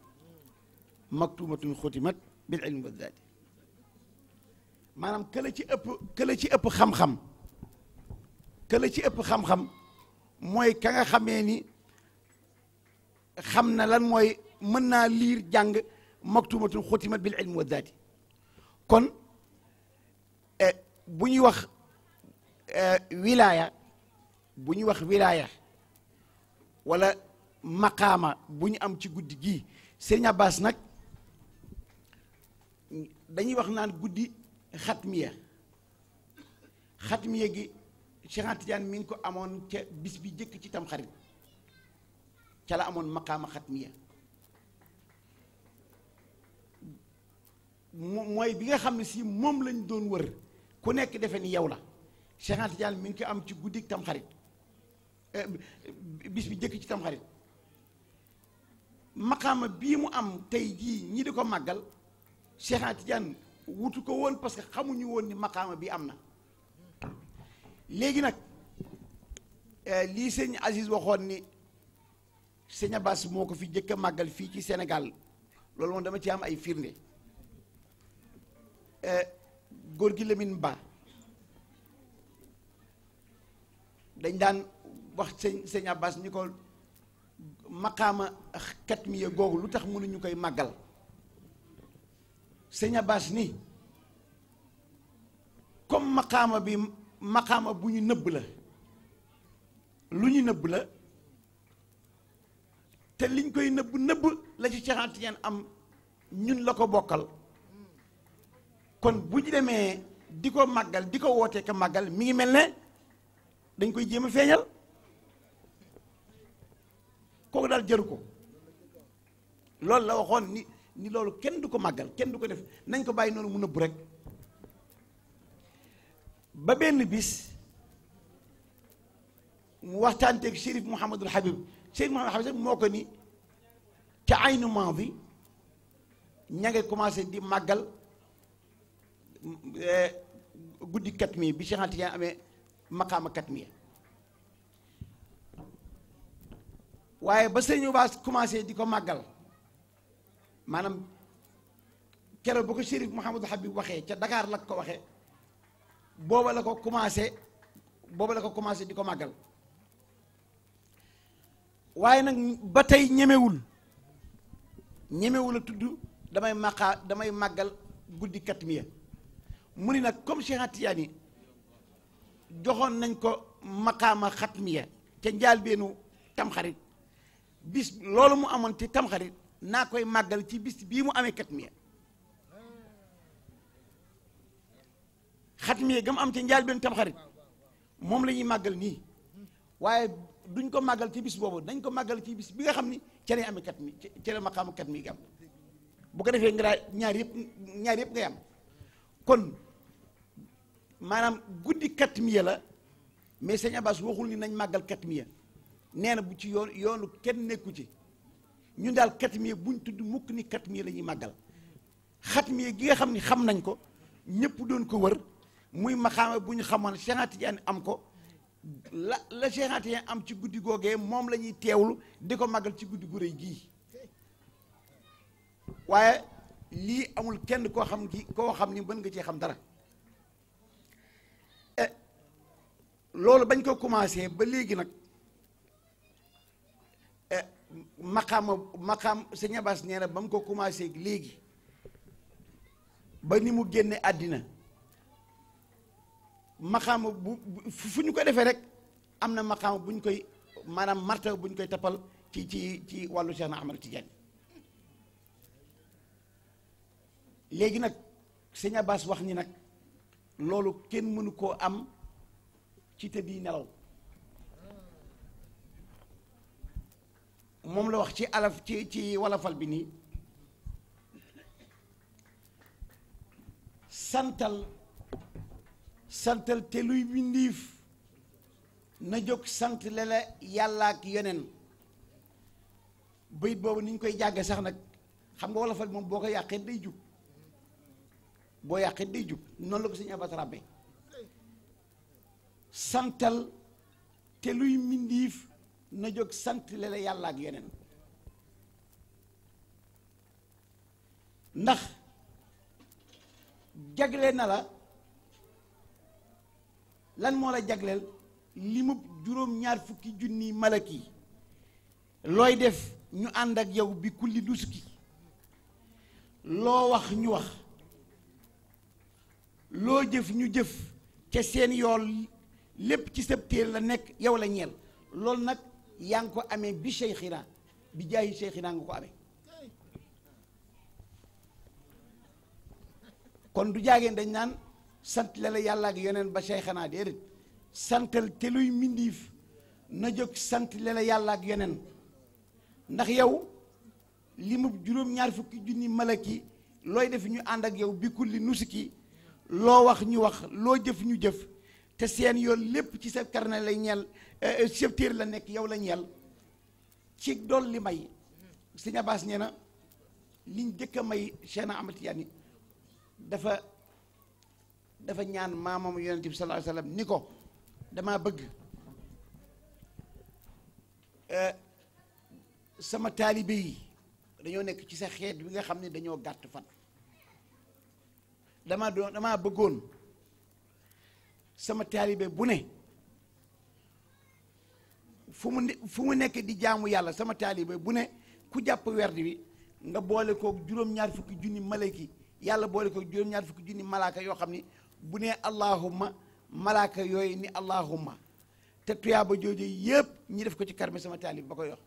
maktubatun xutimat bil ilmi wa zaati maanaam këla ci ëpp xam-xam mooy ka nga xamee ni xam na lan mooy mën naa liir jàng maktubatun xutimat bil ilmi wa zaati kon bu ñuy wax wilaaya wala maqaama bu ñu am ci guddi gii Sëriñ Abbas nag dañuy wax naan guddi xatmiya gi Cheikh Tidiane mi ngi ko amoon ca bis bi jëkk ci tamxarit ca la amoon maqaama xatmiya mooy bi nga xam ne si moom lañ doon wër ku nekk defe ni yow la Cheikh Anta Tidiane mi ngi ko am ci guddik tamxarit bis bi jëkk ci tamxarit maqaama bii mu am tey jii ñi di ko màggal Cheikh Anta Tidiane wutu ko woon parce que xamuñu woon ni maqaama bi am na léegi nag lii sëñ Aziz waxoon ni sëñ Abbas moo ko fi jëkk a màggal fii ci Sénégal loolu moom dama ci am ay firnde góor gi Lamine Ba dañ daan wax sëñ Abbas ni ko maqaama katmiya googu lu tax mënuñu koy màggal sëñ Abbas ni comme maqaama bi maqaama bu ñu nëbb la lu ñu nëbb la te liñ koy nëbb la ci Cheikh Anta Tidiane am ñun la ko bokkal kon bu ñu demee di ko màggal di ko wootee ka màggal mi ngi mel ne dañ koy jéem a feeñal kooku daal jëru ko loolu la waxoon ni loolu kenn du ko màggal kenn du ko def nañ ko bàyyi noonu mu nëbbu rek ba benn bis mu waxtaanteeg Chérif Mouhamadul Habib Chérif Mouhamadul Habib moo ko ni ca aynu maadi ña ngi commencé di màggal guddi katmiya bi Cheikh Anta Tidiane amee maqaama katmiya waaye ba sëñ Baas commencé di ko màggal maanaam keroog ba ko Chérif Mouhamadou Habib waxee ca Dakar la ko waxee booba la ko commencé di ko màggal waaye nag ba tey ñemewul a tudd damay màggal guddi katmiya mu ni nag comme Cheikh Anta Tidiane joxoon nañ ko maqaama xatmiya ca njaalbeenu tamxarit bis loolu mu amoon ci tamxarit naa koy màggal ci bis bii mu amee katmiya xatmiya ga mu am ca njaalbeenu tamxarit moom la ñuy màggal nii waaye duñ ko màggal ci bis boobu dañ ko màggal ci bis bi nga xam ni ca lay amee katmi ca la maqaama katmi ga am bu ko defee nga daal ñaar yëpp ngay am kon maanaam guddi katmiya la mais sëñ Abbas waxul ni nañ màggal katmiya nee na bu ci yoonu kenn nekku ci ñun daal katmiya buñ tudd mukk ni katmiya la ñuy màggal xatmiya gi nga xam ni xam nañ ko ñëpp doon ko wër muy maxaama bu ñu xamoon Cheikh Anta Tidiane am ko la Cheikh Anta Tidiane am ci guddi googee moom la ñuy teewlu di ko màggal ci guddi gu rëy gii waaye lii amul kenn koo xam ni mën nga cee xam dara loolu bañ ko commencé ba léegi nag maqaam sëñ Abbas nee na ba mu ko commencé léegi ba ni mu génne àddina maqaama fu ñu ko defee rek am na maqaama bu ñu koy maanaam martaba bu ñu koy tappal ci wàllu Cheikh na Ahmad Tidiane léegi nag sëñ Abbas wax ni nag loolu kenn mënu koo am ci tëddi nelaw moom la wax ci alaf ci walafal bi nii santal te luy bindiif na jóg sant lele yàlla ak yeneen bayit boobu ni ñu koy jàgge sax nag xam nga wolofal moom boo ko yàqee day jub noonu la ko sëñ Abbas rabbe santal te luy mbindiif na jóg sant lele yàlla ak yeneen ndax jagle na la lan moo la jagleel li mu juróom-ñaar fukki junni malaki looy def ñu ànd ak yow bi kulli duski loo wax ñu wax loo jëf ñu jëf ca seen yool lépp ci sab téere la nekk yow la ñeel loolu nag yaa ngi ko amee bi Cheikhina bi jaayi Cheikhina nga ko amee kon du jaageen dañ naan sant la yàlla ak yeneen ba Cheikhina déedéet santal te luy mindiif na jóg sant la yàlla ak yeneen ndax yow li mu juróom-ñaar fukki junni malaki looy def ñu ànd ak yow bi kulli nusuki loo wax ñu wax loo jëf ñu jëf te seen yoon lépp ci sa carnet lay ñeel chef téere la nekk yow la ñeel ci dool li may sëñ Abbas nee na liñ jëkk a may Cheikh Ahmad Tidiane dafa ñaan maamam yonent bi sallallahu alayhi wasallam ni ko damaa bëgg sama taalibe yi dañoo nekk ci sa xeet bi nga xam ne dañoo gàtt fan damaa bëggoon sama taalibe bu ne fu mu nekk di jaamu yàlla sama taalibe bu ne ku jàpp werd bi nga boole koog juróom-ñaar fukki junni malaki yàlla boole koog juróom-ñaar fukki junni malaaka yoo xam ni bu ne allahumma malaaka yooyu ni allahumma te tuyaaba jooju yëpp ñi def ko ci karme sama taalibe ba koy wax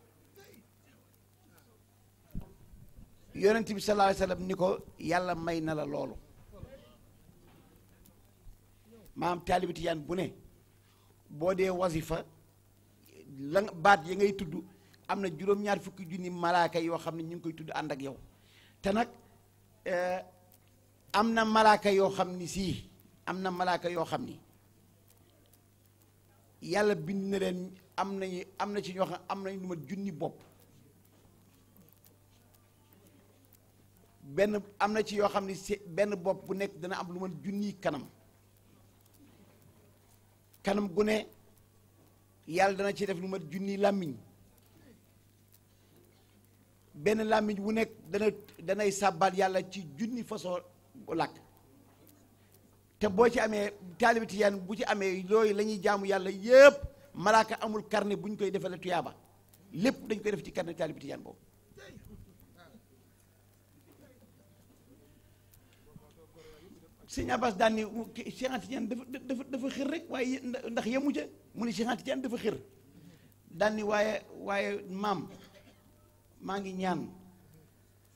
yonent bi sallallahu alayhi wasallam ni ko yàlla may na la loolu maam taalibe tijaan bu ne boo dee wasifa la baat yi ngay tudd am na juróom-ñaar fukki junni malaaka yoo xam ne ñu ngi koy tudd ànd ak yow te nag am na malaaka yoo xam ni sii am na malaaka yoo xam ni yàlla bind na leen am na ci ñoo xam am nañ lu ma junni bopp benn am na ci yoo xam ni benn bopp bu nekk dana am lu ma junni kanam gu ne yàlla dana ci def lu mat junni làmmiñ benn làmmiñ wu nekk danay sàbbaal yàlla ci junni façon làkk te boo ci amee taalibe tijaan bu ci amee looyu la ñuy jaamu yàlla yépp malaaka amul carnet bu ñu koy defale tuyaaba lépp dañ koy def ci carnet taalibe tijaan boobu sëñ Abbas daan ni Cheikh Tidiane dafa xër rek waaye ndax yemu ca mu ne Cheikh Tidiane dafa xër daan ni waaye maam maa ngi ñaan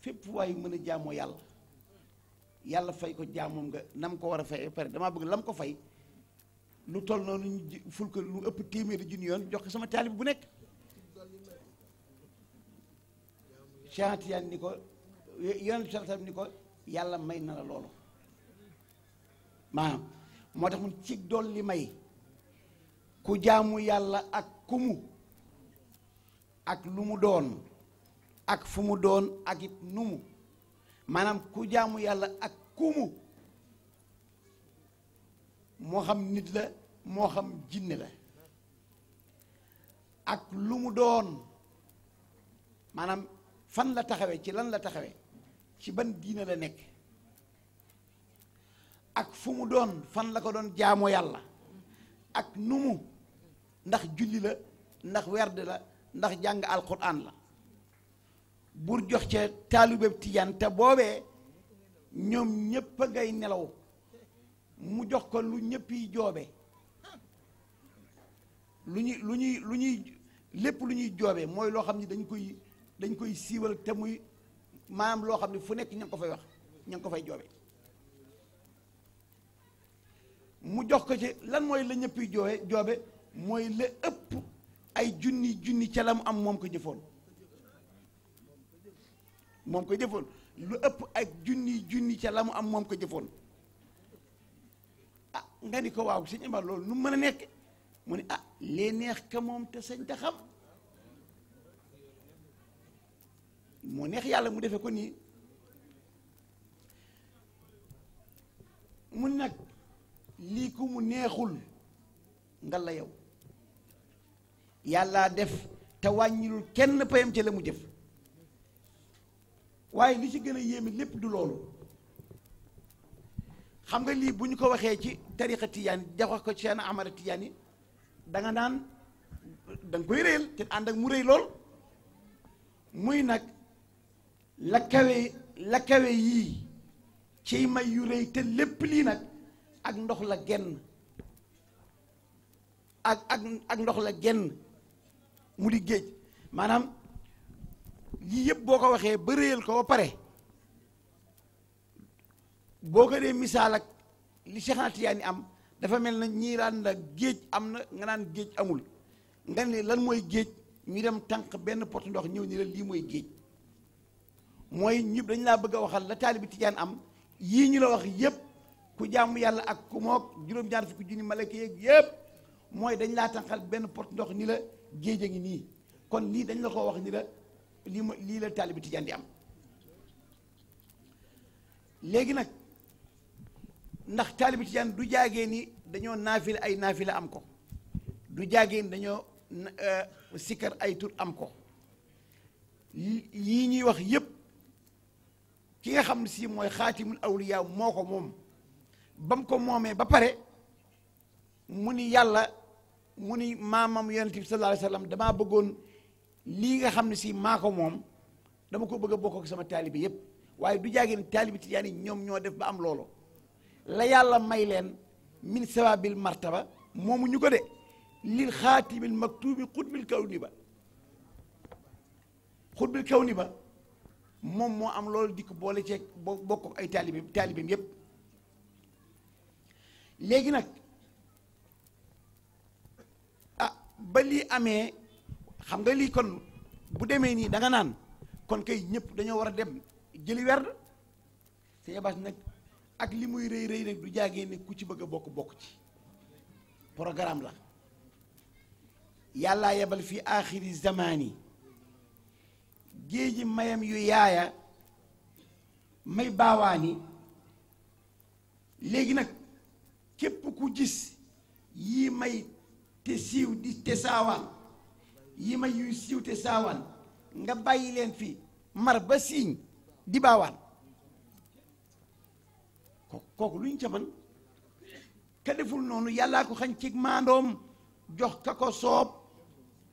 fépp waaye mën a jaamoo yàlla fay ko jaamoom nga nam ko war a fay pare damaa bëgg lam ko fay lu toll noonu ñu ful ko lu ëpp téeméeri junni yoon jox ko sama taalib bu nekk Cheikh Tidiane ni ko yonent bi sallam ni ko yàlla may na la loolu maanaam moo tax mun ci dool li may ku jaamu yàlla ak kumu ak lu mu doon ak fu mu doon ak it numu maanaam ku jaamu yàlla ak kumu moo xam nit la moo xam jinne la ak lu mu doon maanaam fan la taxawee ci lan la taxawee ci ban diine la nekk ak fu mu doon fan la ko doon jaamoo yàlla ak numu ndax julli la ndax werd la ndax jàng alquran la bur jox ca taalibeb tijaan te boobee ñoom ñépp a ngay nelaw mu jox ko lu ñëpp yi joobe lu ñuy lépp lu ñuy joobe mooy loo xam ni dañ koy siiwal te muy maanaam loo xam ne fu nekk ña ngi ko fay wax ña ngi ko fay joobe mu jox ko ci lan mooy la ñëpp yi joobe mooy la ëpp ay junni ca la mu am moom ko jëfoon lu ëpp ay junni ca la mu am moom ko jëfoon ah nga ni ko waaw sëñ Amar loolu nu mën a nekk mu ne ah lee neex ka moom te sañ te xam moo neex yàlla mu defe ko nii mun nag lii ku mu neexul nga la yow yàlla def te wàññilul kenn payam ci la mu jëf waaye li ci gën a yéeme lépp du loolu xam nga lii bu ñu ko waxee ci tariqa tijaan jax ko Cheikh Ahmad Tijaan yi da nga naan da nga koy réyal te ànd ak mu réy lool muy nag la kawe yii ciy may yu réy te lépp lii nag ak ndox la genn ak ndox la genn mu di géej maanaam yii yëpp boo ko waxee ba réyal ko ba pare boo ko dee misaal ak li Cheikh Tidiane am dafa mel na ñii daan la géej am na nga naan géej amul nga ne lan mooy géej ñu dem tànk benn pot ndox ñëw ni la lii mooy géej mooy ñëpp dañ laa bëgg a waxal la taalibi tijaan am yii ñu la wax yépp ku jàmm yàlla ak ku mook juróom-ñaar fukki junni malaka yeeg yépp mooy dañ laa tànqal benn pot ndox ni la géej a ngi nii kon lii dañ la ko wax ni la lii la taalibi tijaan di am léegi nag ndax taalibi tijaan du jaagee ni dañoo naafila ay naafila am ko du jaagee ni dañoo sikkar ay tur am ko yii ñuy wax yépp ki nga xam ne si mooy xaatimul awliya moo ko moom ba mu ko moomee ba pare mu ni yàlla mu ni maamam yonent bi sallallahu alayhi wa sallam damaa bëggoon lii nga xam ne si maa ko moom dama ko bëgg a bokk ak sama taalibi yépp waaye du jaagee ni taalibi tijaan yi ñoom ñoo def ba am loolu la yàlla may leen min sawabil martaba moomu ñu ko de lil xaatimil maktubi xutbil kawni ba xutbil kawni ba moom moo am loolu di ko boole ceeg bokk ak ay taalibeem yépp léegi nag ba lii amee xam nga lii kon bu demee nii da nga naan kon kay ñëpp dañoo war a dem jëli werd Sëñ Abbas nag ak li muy rëy rëy nag du jaagee ne ku ci bëgg a bokk ci programme la yàllaa yebal fi aaxiri zamaani géeji mayam yu yaaya may baawaani léegi nag képp ku gis yii may te siiw di te saawaan yi may yuy siiw te saawaan nga bàyyi leen fi mar ba siiñ di baawaan kooku lu ñu ca man ka deful noonu yàllaa ko xañ ci maandoom jox ka ko soob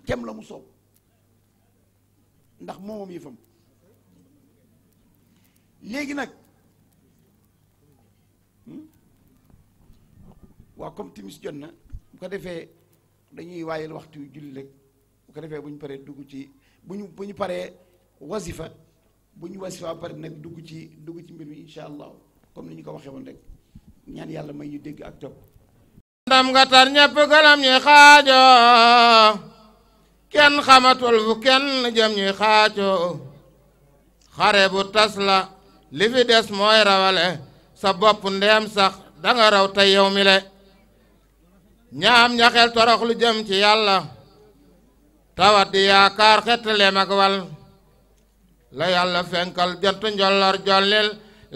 kem la mu soob ndax moomam yëfam léegi nag waaw comme timis jot na bu ko defee dañuy waayal waxtu yu julli rek bu ko defee bu ñu paree dugg ci bu ñu paree wasifa bu ñu wasifa pare nag dugg ci mbir mi insha allah comme ni ñu ko waxee woon rek ñaan yàlla may ñu dégg ak topp ndam nga tar ñépp galam ñuy xaajo kenn xamatul fu kenn jëm ñuy xaajo xare bu tas la li fi des mooy rawale sa bopp ndeem sax danga raw tey yow mi le ñaam ñaxel torox lu jëm ci yàlla tawat di yaakaar xettaleem ak wal la yàlla fenkal jant njollor jollil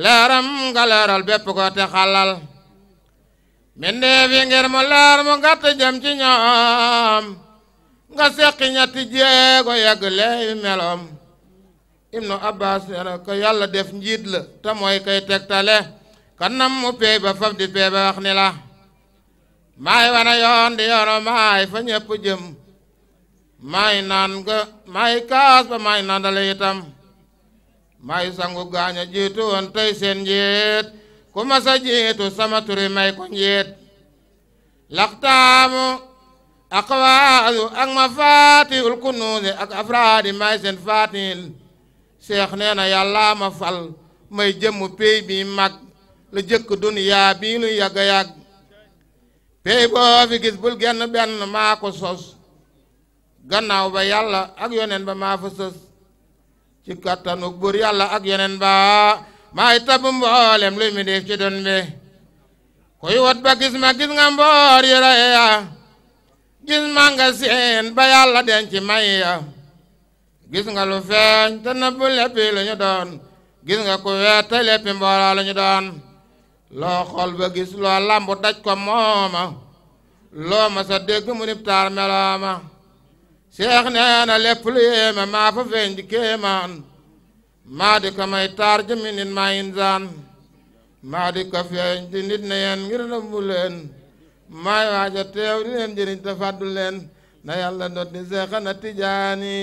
leeram nga leeral bépp ko te xalal mbindeef yi ngir mu leer mu gàtt jëm ci ñoom nga seqi ñetti jéego yegg leey meloom ibnu abbas nee ko yàlla def njiit la te mooy kay tegtale kanam mu peey ba faf di peey ba wax ni la maay wana yoon di yoonu maay fa ñépp jëm maay naan nga maay kaas ba maay nandale itam maay sangu gaaña jiitu woon tey seen njiit ku masa jiitu sama turi may ko njiit laxtaamu aqwaalu ak ma faatiul kunuusi ak afraadi may seen faatil seex nee na yàlla ma fal may jëmmu pey bi mag la jëkk duniyaa bii lu yàgg-yàgg pey boo fi gis bul genn benn maa ko sos gannaaw ba yàlla ak yonen ba maa fa sës ci kattanuk buur yàlla ak yonen ba maay tabb mboolem luy mi def ci don bi kuy wot ba gis ma gis nga mboor yi raya gis ma nga seen ba yàlla denc may ya gis nga lu feeñ te nëbbu leppi lu ñu doon gis nga ku weet te leppi mbooloo lu ñu doon loo xool ba gis loo lambu daj ko mooma loo ma sa dégg mu nib taar melooma seex nee na lépp lu yéeme maa fa feeñ di kéemaan maa di ko may taar jëmi nit maa insaan maa di ko feeñ di nit ne yeen ngir nëbbu leen maay waaja teew di leen jëriñ te fàddu leen na yàlla doot di seexana tijaani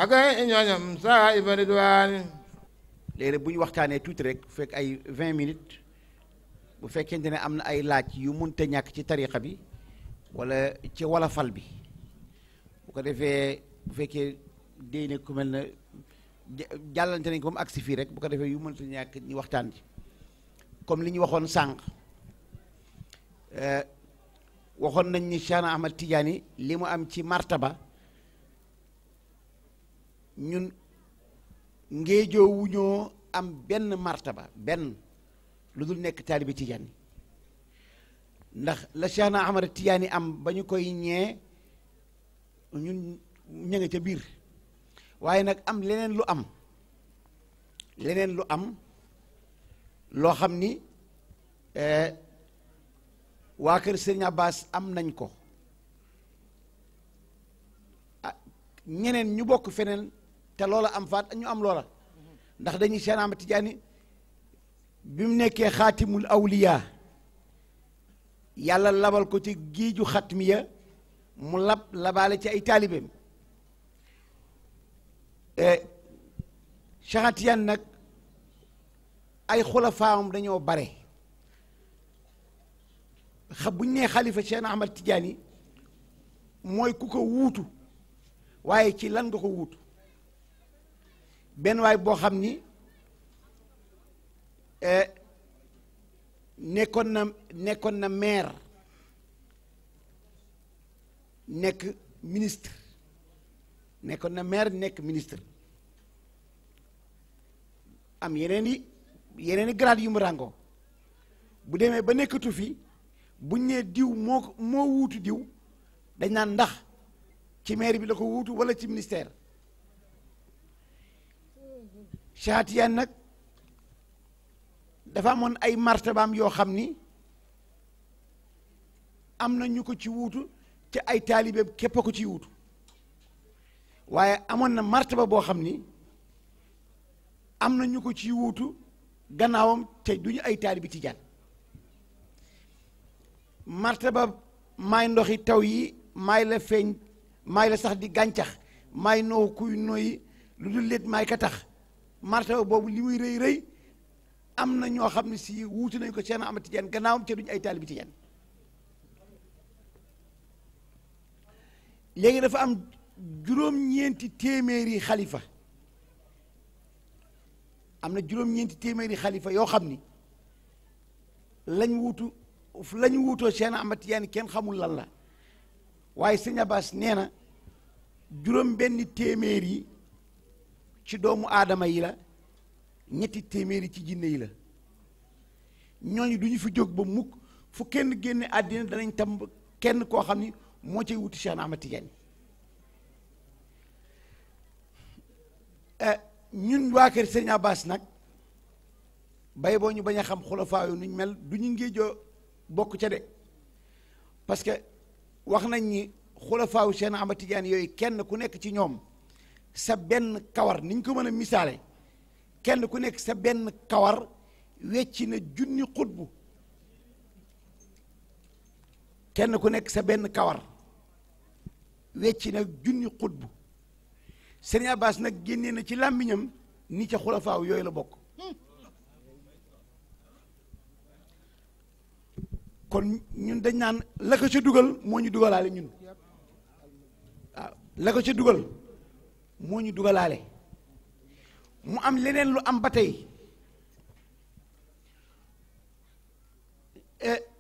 ak ay ñooñam saa iba ridwaani léegi bu ñu waxtaanee tuuti rek bu fekk ay 20 minutes bu fekkente ne am na ay laaj yu munta ñàkk ci tariqa bi wala ci wolofal bi bu ko defee bu fekkee déy ne ku mel na jàllante nañ ko mu agsi fii rek bu ko defee yu munta ñàkk ñu waxtaan ci comme li ñu waxoon sànq waxoon nañ ni Cheikh Ahmad Tidiane li mu am ci martaba ñun ngéejoo wu ñoo am benn martaba benn lu dul nekk taalibe Tijaani ndax la Cheikhna Ahmad Tijaani am ba ñu koy ñee ñun ña nga ca biir waaye nag am leneen lu am loo xam ni waa kër Sëriñ Abbas am nañ ko ñeneen ñu bokk feneen te loola am faat ñu am loola ndax dañuy Cheikh Ahmad Tidiane bi mu nekkee xaatimul awliya yàlla labal ko ci géeju xatmiya mu labaale ci ay taalibeem Cheikh Tidiane nag ay xulafaam dañoo bare bu ñu nee xalifa Cheikh Ahmad Tidiane mooy ku ko wuutu waaye ci lan nga ko wuutu benn waay boo xam ni nekkoon na maire nekk ministre nekkoon na maire nekk ministre am yeneen i grade yu mu ràngoo bu demee ba nekkatu fi buñ nee diw moo wuutu diw dañ naan ndax ci maire bi la ko wuutu wala ci ministère Cheikh Tidiane nag dafa amoon ay martabaam yoo xam ni am na ñu ko ci wuutu ci ay taalibeem képp a ko ci wuutu waaye amoon na martaba boo xam ni am na ñu ko ci wuutu gannaawam te duñu ay taalibi Tijaan martaba maay ndoxi taw yi maay la feeñ maay la sax di gàncax maay noo kuy noyyi lu dul léet maay ka tax martaba boobu li muy rëy rëy am na ñoo xam ne si wuutu nañ ko Cheikh Ahmad Tidiane gannaawam te duñu ay taalibi Tijaan léegi dafa am juróom-ñeenti téeméeri xalifa am na juróom-ñeenti téeméeri xalifa yoo xam ni lañ wuutoo Cheikh Ahmad Tidiane kenn xamul lan la waaye Sëñ Abbas nee na juróom benn téeméer yi ci doomu aadama yi la ñetti téeméer yi ci jinne yi la ñooñu du ñu fi jóg ba mukk fu kenn génne àddina danañ tam kenn koo xam ni moo cay wuti Cheikh Ahmad Tidiane ñun waa kër Sëñ Abbas nag bay boo ñu bañ a xam xulafaa yu nuñ mel du ñu ngéejoo bokk ca de parce que wax nañ ni xulafaawu Cheikh Ahmad Tidiane yooyu kenn ku nekk ci ñoom sa benn kawar niñ ko mën a misaale kenn ku nekk sa benn kawar wecci na junni xutbu kenn ku nekk sa benn kawar wecci na junni xutbu Sëñ Abbas nag génnee na ci làmmiñam ni ca xulafaaw yooyu la bokk kon ñun dañ naan la ko ca dugal moo ñu dugalaale ñun waaw la ko ca dugal moo ñu dugalaale mu am leneen lu am ba tey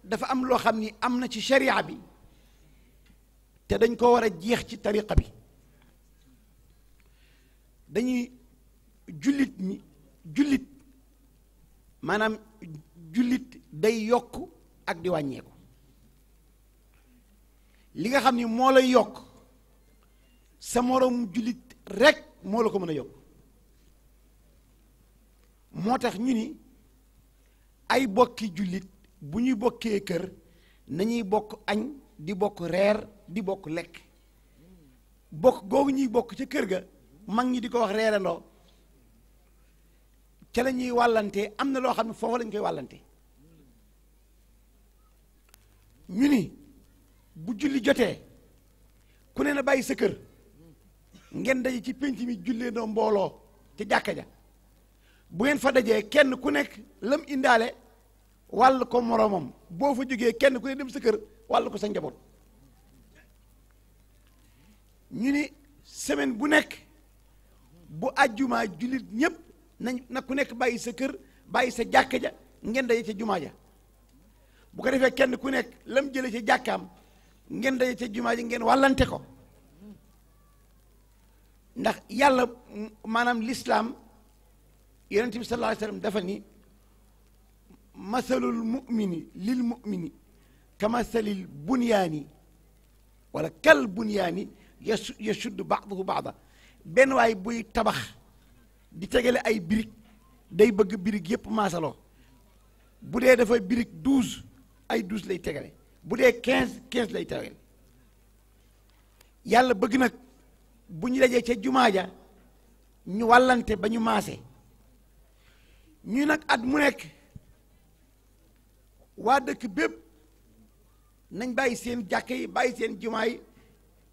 dafa am loo xam ni am na ci sharia bi te dañ ko war a jeex ci tariqa bi dañuy jullit maanaam jullit day yokk ak di wàññeeku li nga xam ni moo lay yokk sa moroom jullit rekk moo la ko mën a yokk moo tax ñu ni ay bokki jullit bu ñuy bokkee kër nañuy bokk añ di bokk reer di bokk lekk bokk googu ñuy bokk ca kër ga mag ñi di ko wax reerandoo ca la ñuy wàllante am na loo xam ne foofu lañ koy wàllante ñu ni bu julli jotee ku ne na bàyyi sa kër ngeen daje ci pénc mi jullee doo mbooloo ca jàkka ja bu ngeen fa dajee kenn ku nekk lam indaale wàll ko moroomam boo fa jógee kenn ku ne dem sa kër wàll ko sa njaboot ñu ni semaine bu nekk bu àjjumaa jullit ñépp nañ na ku nekk bàyyi sa kër bàyyi sa jàkka ja ngeen daje ca jumaa ja bu ko defee kenn ku nekk lam jële ca jàkkaam ngeen daje ca jumaa ja ngeen wàllante ko ndax yàlla maanaam lislaam yonent bi sallallahu alayhi wa sallam dafa ni masalul mumini lil mumini kamasalil bunyaani wala kal bunyaani yashuddu ba'duhu ba'da benn waay buy tabax di tegale ay birig day bëgg birig yépp maasaloo bu dee dafa birig 12 ay 12 lay tegale bu dee 15 lay tegale yàlla bëgg nag bu ñu dajee ca jumaa ja ñu wàllante ba ñu maase ñu nag at mu nekk waa dëkk bépp nañ bàyyi seen jàkka yi bàyyi seen jumaa yi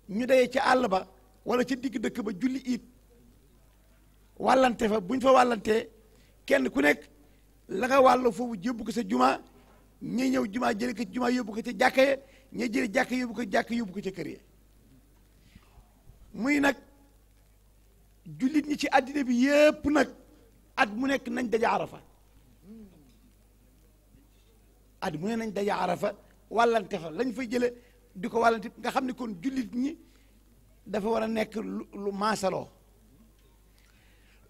ñu dajee ca àll ba wala ca digg dëkk ba julli it wàllante fa bu ñu fa wàllantee kenn ku nekk la nga wàll foofu yóbbu ko sa jumaa ñi ñëw jumaa jële ko jumaa yóbbu ko ca jàkka ya ñi jële jàkka yóbbu ko jàkka yóbbu ko ca kër ya muy nag jullit ñi ci àddina bi yépp nag at mu nekk nañ daja arafa at mu ne nañ daja arafa wàllante fa lañ fay jële di ko wàllante nga xam ne kon jullit ñi dafa war a nekk lu maasaloo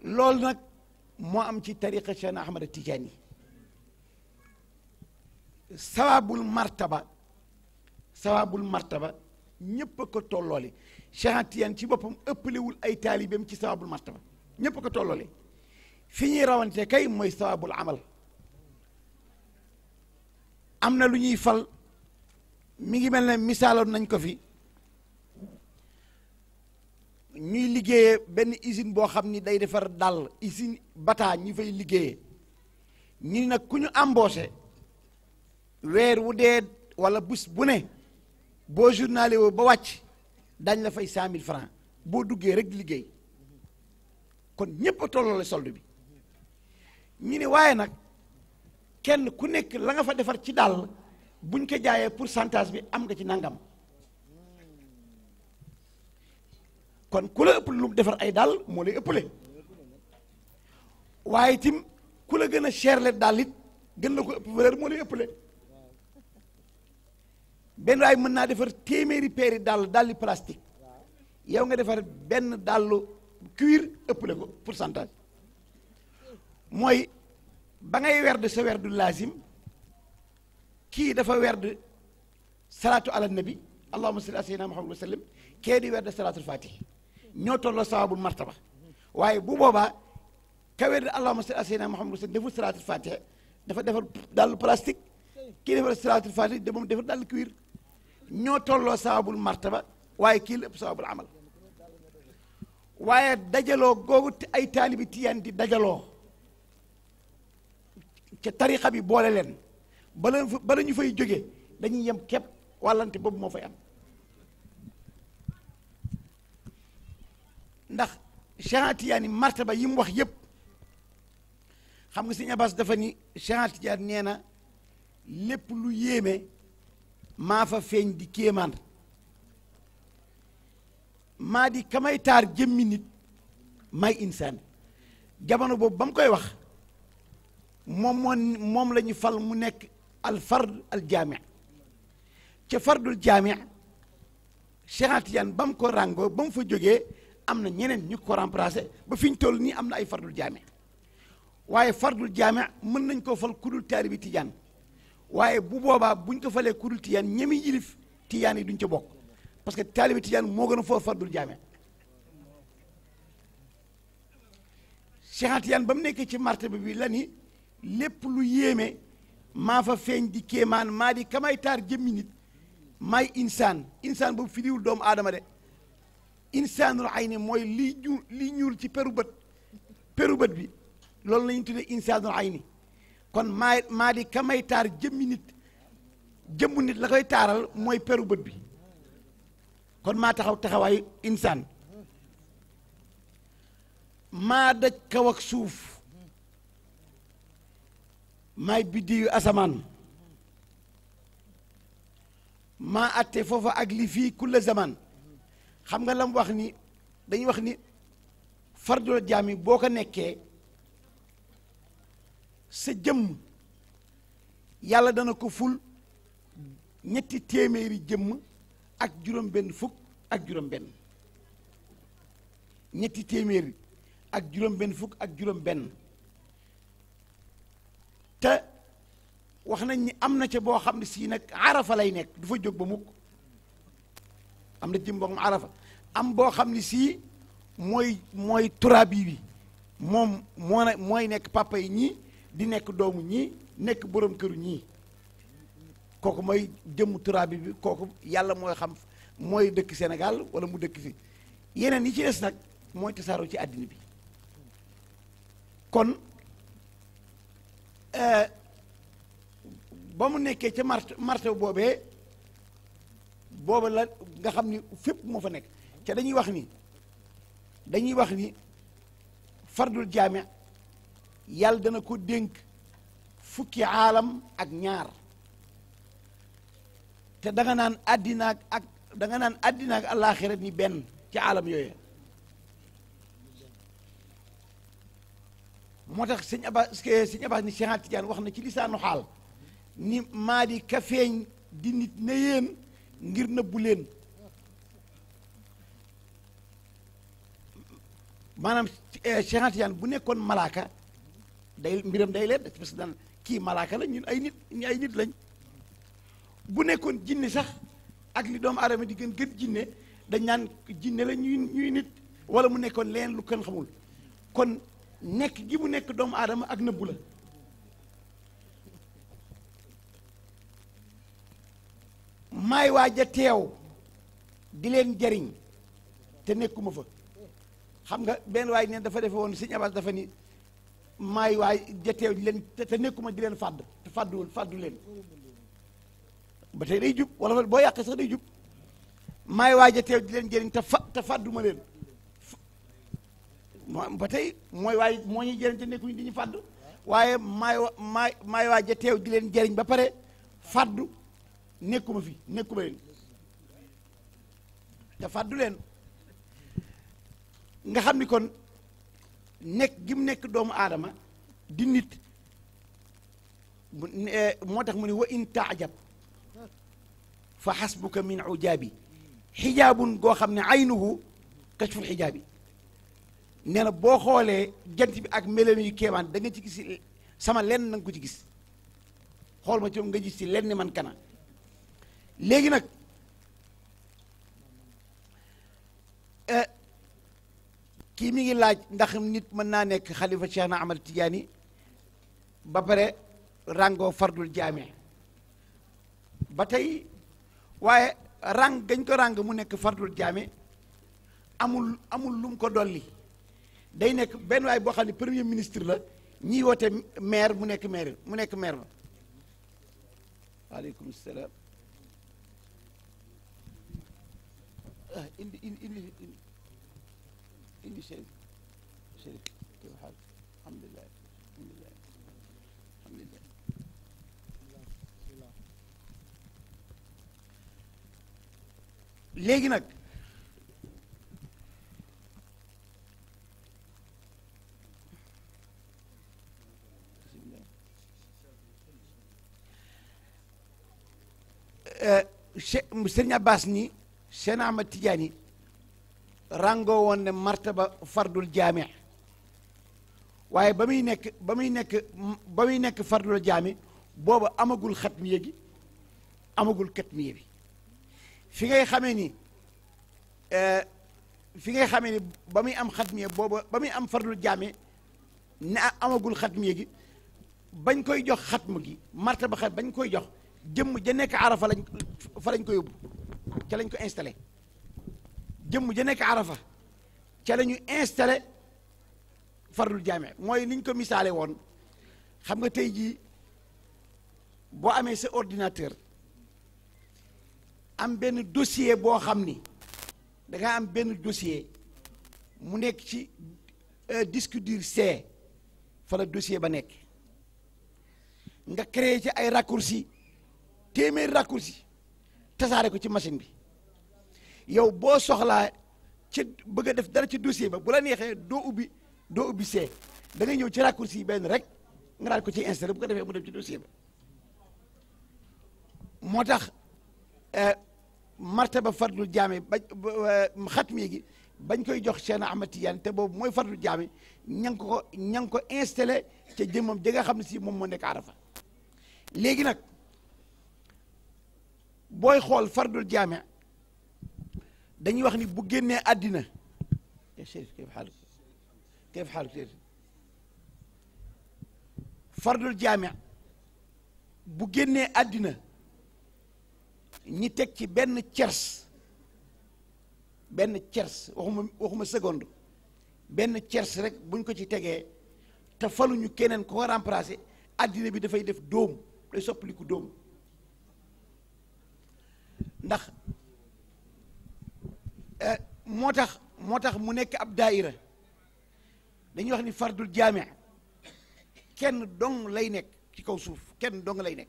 loolu nag moo am ci tariqa Cheikh Ahmad Tijaani sawaabul martaba ñépp a ko tolloole Cheikh Tidiane ci boppam ëppalewul ay taalibeem ci sawaabul martaba ñépp a ko tolloole fi ñuy rawante kay mooy sawaabul amal am na lu ñuy fal mi ngi mel ne misaaloon nañ ko fi ñuy liggéeyee benn usine boo xam ni day defar dàll usine Bata ñi fay liggéeyee ñi nag ku ñu embauché weer wu dee wala bés bu ne boo journalé woo ba wàcc dañ la fay 100 000 francs boo duggee rek di liggéey kon ñépp a tolloole solde bi ñu ne waaye nag kenn ku nekk la nga fa defar ci dàll buñ ko jaayee pourcentage bi am nga ci nangam kon ku la ëpp lu defar ay dàll moo lay ëppale waaye tim ku la gën a cherle dàll it gën la ko ëpp valeur moo lay ëppale benn waay mën naa defar téeméeri peeri dàlli plastique yow nga defar benn dàllu cuir ëppale ko pourcentage mooy ba ngay werd sa werdu lazim kii dafa werd salaatu ala nabi allahumma salli ala sayyidina muhammad wa sallam kee di werd salaatul fatih ñoo tolloo sawaabul martaba waaye bu boobaa ka werd allahumma salli ala sayyidina muhammad wa sallam deful salaatul fatih dafa defar dàllu plastique kii defar salaatul fatih de moom defar dàllu cuir ñoo tolloo sawaabul martaba waaye kii la ëpp sawaabul amal waaye dajaloo googu ay taalibi tiyaan di dajaloo ca tariqa bi boole leen bala ñu fay jóge dañuy yem képp wàllante boobu moo fay am ndax Cheikh Tidiane martaba yi mu wax yépp xam nga Sëñ Abbas dafa ni Cheikh Tidiane nee na lépp lu yéeme maa fa feeñ di kéemaan maa di kamay taar jëmmi nit may insaan jamono boobu ba mu koy wax moom la ñu fal mu nekk al fard al jaami ca fardul jaami Cheikh Tidiane ba mu ko ràngoo ba mu fa jógee am na ñeneen ñu ko remplacé ba fi ñu toll nii am na ay fardul jaami waaye fardul jaami mën nañ koo fal kudul taalibi Tidiane waaye bu boobaa buñ ko falee kudul Tidiane ñemi yilif Tidiane yi duñ ca bokk parce que taalibi Tidiane moo gën a foofu fardul jaami Cheikh Tidiane ba mu nekkee ci martaba bi la ni lépp lu yéeme maa fa feeñ di kéemaan maa di kamay taar jëmmi nit may insaan boobu firiwul doomu aadama de insaanul ayni mooy liy ñuul ci peru bët bi loolu la ñu tuddee insaanul ayni kon maa di kamay taar jëmmi nit jëmmu nit la koy taaral mooy peru bët bi kon maa taxawaayu insaan maa daj kaw ak suuf maay biddiyu asamaan maa atte foofa ak li fii kulla zaman xam nga lam wax ni dañuy wax ni fardul jaami boo ko nekkee sa jëmm yàlla dana ko ful 300 jëmm ak juróom benn fukk ak juróom benn ñetti téeméer ak juróom benn fukk ak juróom benn te wax nañ ni am na ca boo xam ne sii nag arafa lay nekk du fa jóg ba mukk am na jëm boo xam arafa am boo xam ne sii mooy turaabi bi moom mooy nekk papa yi ñii di nekk doomu ñii nekk borom këru ñii kooku mooy jëmmu turaabi bi kooku yàlla mooy xam mooy dëkk Sénégal wala mu dëkk fi yeneen yi ci des nag mooy tasaaroo ci àddina bi kon ba mu nekkee ca marché boobee booba la nga xam ni fépp moo fa nekk ca dañuy wax ni fardul jaami yàlla dana ko dénk fukki aalam ak ñaar te da nga naan àddina ak àllaaxira ni benn ci aalam yooyu moo tax sëñ Abbas ni Cheikh Tidiane wax na ci lisaanu xaal ni maa di ka feeñ di nit ne yéen ngir nëbbu leen maanaam Cheikh Tidiane bu nekkoon malaaka day mbiram day leen parce que daan kii malaaka la ñun ay nit lañ bu nekkoon jinne sax ak li doomu aadama di gën jinne dañ naan jinne la ñuy nit wala mu nekkoon leen lu kenn xamul kon nekk gi mu nekk doomu aadama ak nëbbu la maay waaj a teew di leen jariñ te nekkuma fa xam nga benn waay neen dafa defe woon Sëñ Abbas dafa ni maay waay ja teew di leen te nekkuma di leen fàdd te fàddu leen ba tey day jub wala boo yàqee sax day jub maay waaj a teew di leen jëriñ te fàdduma leen ba tey mooy waay moo ñuy jëriñ te nekkuñu di ñu fàdd waaye maay waaj a teew di leen jëriñ ba pare fàddu nekkuma leen te fàddu leen nga xam ni kon nekk gi mu nekk doomu aadama di nit moo tax mu ne wa in taajab fa xasbuka min ujaabi xijaabun goo xam ne aynuhu kashful xijaabi nee na boo xoolee jant bi ak melam yu kéemaan da nga ci gis sama lenn na nga ko ci gis xool ma ci nga gis ci lenn man kana léegi nag kii mi ngi laaj ndax nit mën naa nekk xalifa Cheikh na Ahmad Tidiane ba pare ràngoo fardul jaame ba tey waaye ràng gañ ko ràng mu nekk fardul jaame amul lu mu ko dolli day nekk benn waay boo xam ne premier ministre la ñiy woote maire mu nekk maire ba waaleykum salaam indi Chérif kii waxaal alhamdulilah léegi nag Sëriñ Abbas ni Cheikh Ahmad Tidiane ràngoo woon ne martaba fardul jaami waaye ba muy nekk fardul jaami booba amagul xatmiye gi amagul katmiye bi fi ngay xamee ni ba muy am xatmiye booba ba muy am fardul jaami ne amagul xatmiye gi bañ koy jox xatmu gi martaba xat bañ koy jox jëmm ja nekk arafa fa lañ ko yóbbu ca lañ ko installé jëmm ja nekk arafa ca la ñu installé fardul jaame mooy niñ ko misaale woon xam nga tey jii boo amee sa ordinateur am benn dossier boo xam ni danga am benn dossier mu nekk ci disque dur C fa la dossier ba nekk nga créé ci ay raccourci téeméeri raccourci tasaare ko ci machine bi yow boo soxlaa ci bëgg a def dara ci dossier ba bu la neexee doo ubbi C da ngay ñëw ci raccourci yi benn rek nga daal ko ci installé bu ko defee mu dem ci dossier ba moo tax martaba fardul jaame ba xatmi gi bañ koy jox Cheikh Ahmad Tidiane te boobu mooy fardul jaami ña ngi ko installé ca jëmmam ja nga xam ne si moom moo nekk Arafa. léegi nag booy xool fardul jaami dañuy wax ni bu génnee àddina Chérif kayf xaaluk Chérif fardul jaami bu génnee àddina ñi teg ci benn tiers waxuma seconde benn tiers rek buñ ko ci tegee te faluñu keneen ko remplacer àddina bi dafay def dóom day soppaliku dóom ndax moo tax mu nekk ab daayira dañuy wax ni fardul jaami kenn dong lay nekk ci kaw suuf kenn dong lay nekk.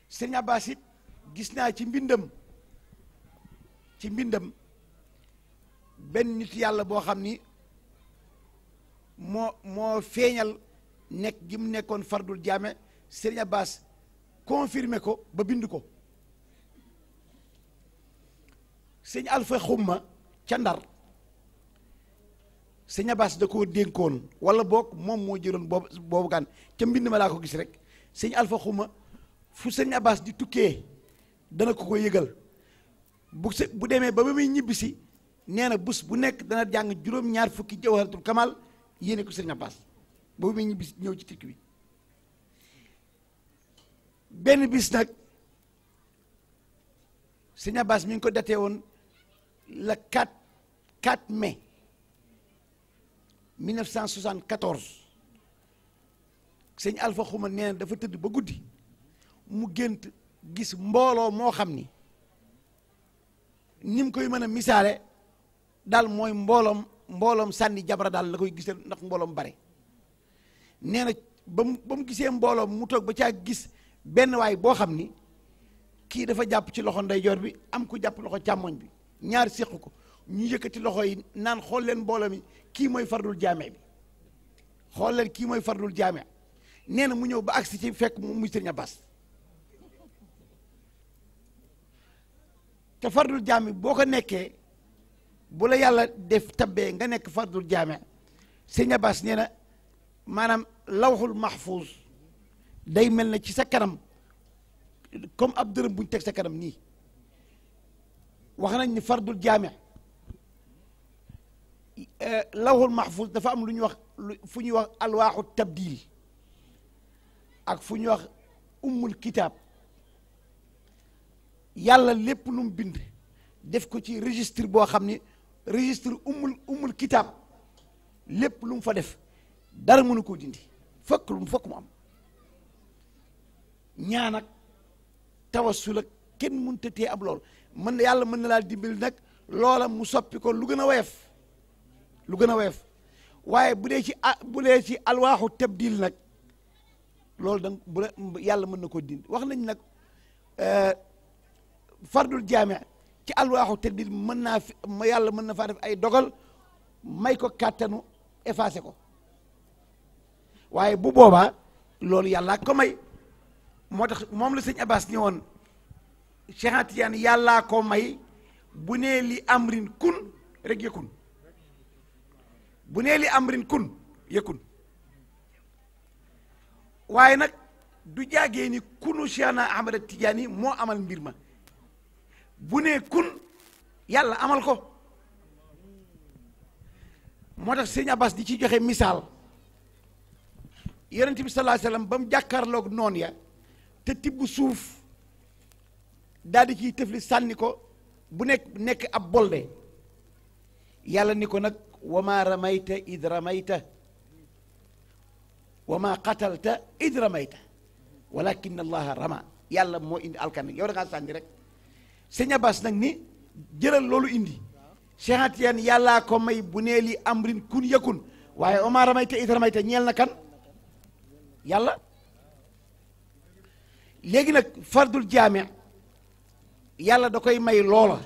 Sëñ Abbas it gis naa ci mbindam benn nit yàlla boo xam ni moo feeñal nekk gi mu nekkoon fardul jaame Sëñ Abbas confirmé ko ba bind ko. Sëñ Alfa Xumma ca Ndar Sëñ Abbas da koo dénkoon wala boog moom moo jëloon boobu kan ca mbind ma laa ko gis rek Sëñ Alfa Xumma fu Sëñ Abbas di tukkee dana ko yëgal bu demee ba muy ñibbisi nee na bés bu nekk dana jàng juróom-ñaar fukki jawharatul kamal yéene ko Sëñ Abbas ba muy ñibbisi ñëw ci tukki bi. benn bis nag Sëñ Abbas mi ngi ko datee woon le 4 mai 1974 Sëñ Alfa Xuma nee na dafa tëdd ba guddi mu gént gis mbooloo moo xam ni mu koy mën a misaale daal mooy mbooloom sànni jabara daal la koy gisal ndax mbooloom bare. nee na ba mu gisee mbooloom mu toog ba caa gis benn waay boo xam ni kii dafa jàpp ci loxo ndeyjoor bi am ku jàpp loxo càmmoñ bi ñaar séq ko ñu yëkkati loxo yi naan xool leen mbooloo mi kii mooy fardul jaame bi xool leen kii mooy fardul jaame. nee na mu ñëw ba agsi ci fekk mu muy Sëñ Abbas te fardul jaame boo ko nekkee bu la yàlla def tabbee nga nekk fardul jaame Sëñ Abbas nee na maanaam lawxul mahfuuz day mel na ci sa kanam comme ab dërëm bu ñu teg sa kanam nii. wax nañ ni fardul jaame lawxul mahfuuz dafa am lu ñuy wax fu ñuy wax alwaaxu tabdil ak fu ñuy wax ummul kitaab yàlla lépp lu mu bind def ko ci registre boo xam ni registre ummul kitaab lépp lu mu fa def dara mënu koo dindi fokk mu am ñaan ak tawassul ak kenn mënut a tee ab lool yàlla mën na laa dimbali nag loola mu soppi ko lu gën a woyof waaye bu dee ci alwaaxu tabdil nag loolu dang yàlla mën na ko dindi wax nañ nag fardul jaame ci alwaaxu tabdil yàlla mën na faa def ay dogal may ko kàttanu effacé ko waaye bu boobaa loolu yàlla ko may moo tax moom la Sëñ Abbas ñëwoon Cheikh Tidiane yàllaa ko may bu nee li amrin kun rek yëkkun bu nee li amrin kun yëkkun waaye nag du jaagee ni kunu Cheikh Ahmad Tidiane moo amal mbir ma bu nee kun yàlla amal ko moo tax Sëñ Abbas di ci joxe misaal yonent bi sallallahu alayhi wasallam ba mu jàkkaarloog noon ya te tibb suuf daal di ciy tëfli sànni ko bu nekk ab bolde yàlla ni ko nag wa ma ramayta id ramayta wa ma qatalta id ramayta walakin allaha rama yàlla moo indi alkan yow da ngaa sànni rek Sëñ Abbas nag ni jëlal loolu indi Cheikh Tidiane yàllaa ko may bu nee li amrin kun yakun waaye wa ma ramayta id ramayta ñeel na kan yàlla léegi nag fardul jaame yàlla da koy may loola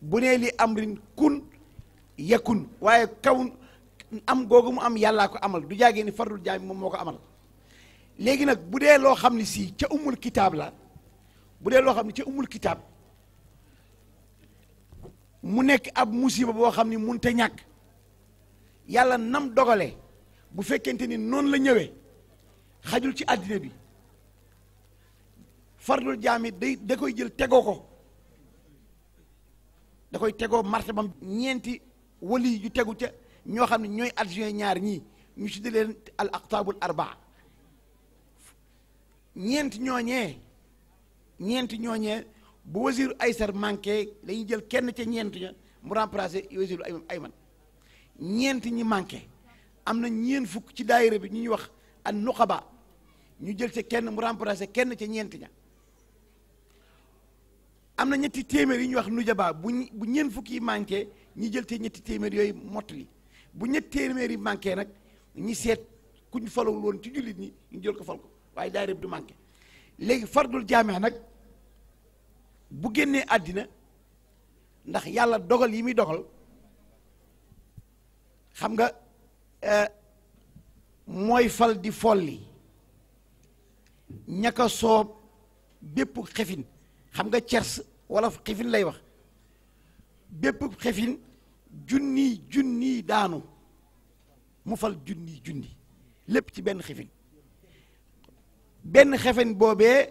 bu nee li amrin kun yakun waaye kaw am googu mu am yàllaa ko amal du jaagee ni fardul jaame moom moo ko amal léegi nag bu dee loo xam ne si ca umul kitaab la bu dee loo xam ne ca umul kitaab mu nekk ab musiba boo xam ni munte ñàkk yàlla nam dogale bu fekkente ni noonu la ñëwee xajul ci àddina bi fardul jaam yi da koy jël tegoo ko da koy tegoo martabam ñeenti wali yu tegu ca ñoo xam ne ñooy adjoint ñaar ñii ñu si leen al aqtaabul arbaa ñeenti ñooñee bu wasiru aysar manqué dañuy jël kenn ca ñeent ña mu remplacé wasiru ayman ñeent ñi manqué am na ñeent fukk ci daayira bi ñu ñuy wax an nuqaba ñu jël ca kenn mu remplacé kenn ca ñeent ña am na ñetti téeméer yi ñuy wax nujaba bu ñeent fukk yi manqué ñi jël ca ñetti téeméer yooyu mottali bu ñetti téeméer yi manqué nag ñi seet kuñ falawul woon ci jullit ñi ñu jël ko fal ko waaye daayira bi du manqué léegi fardul jaamee nag bu génnee àddina ndax yàlla dogal yi muy dogal xam nga mooy fal di folli ñaka soob bépp xefin xam nga cers wala xefin lay wax bépp xefin junni daanu mu fal junni lépp ci benn xefin benn xefin boobee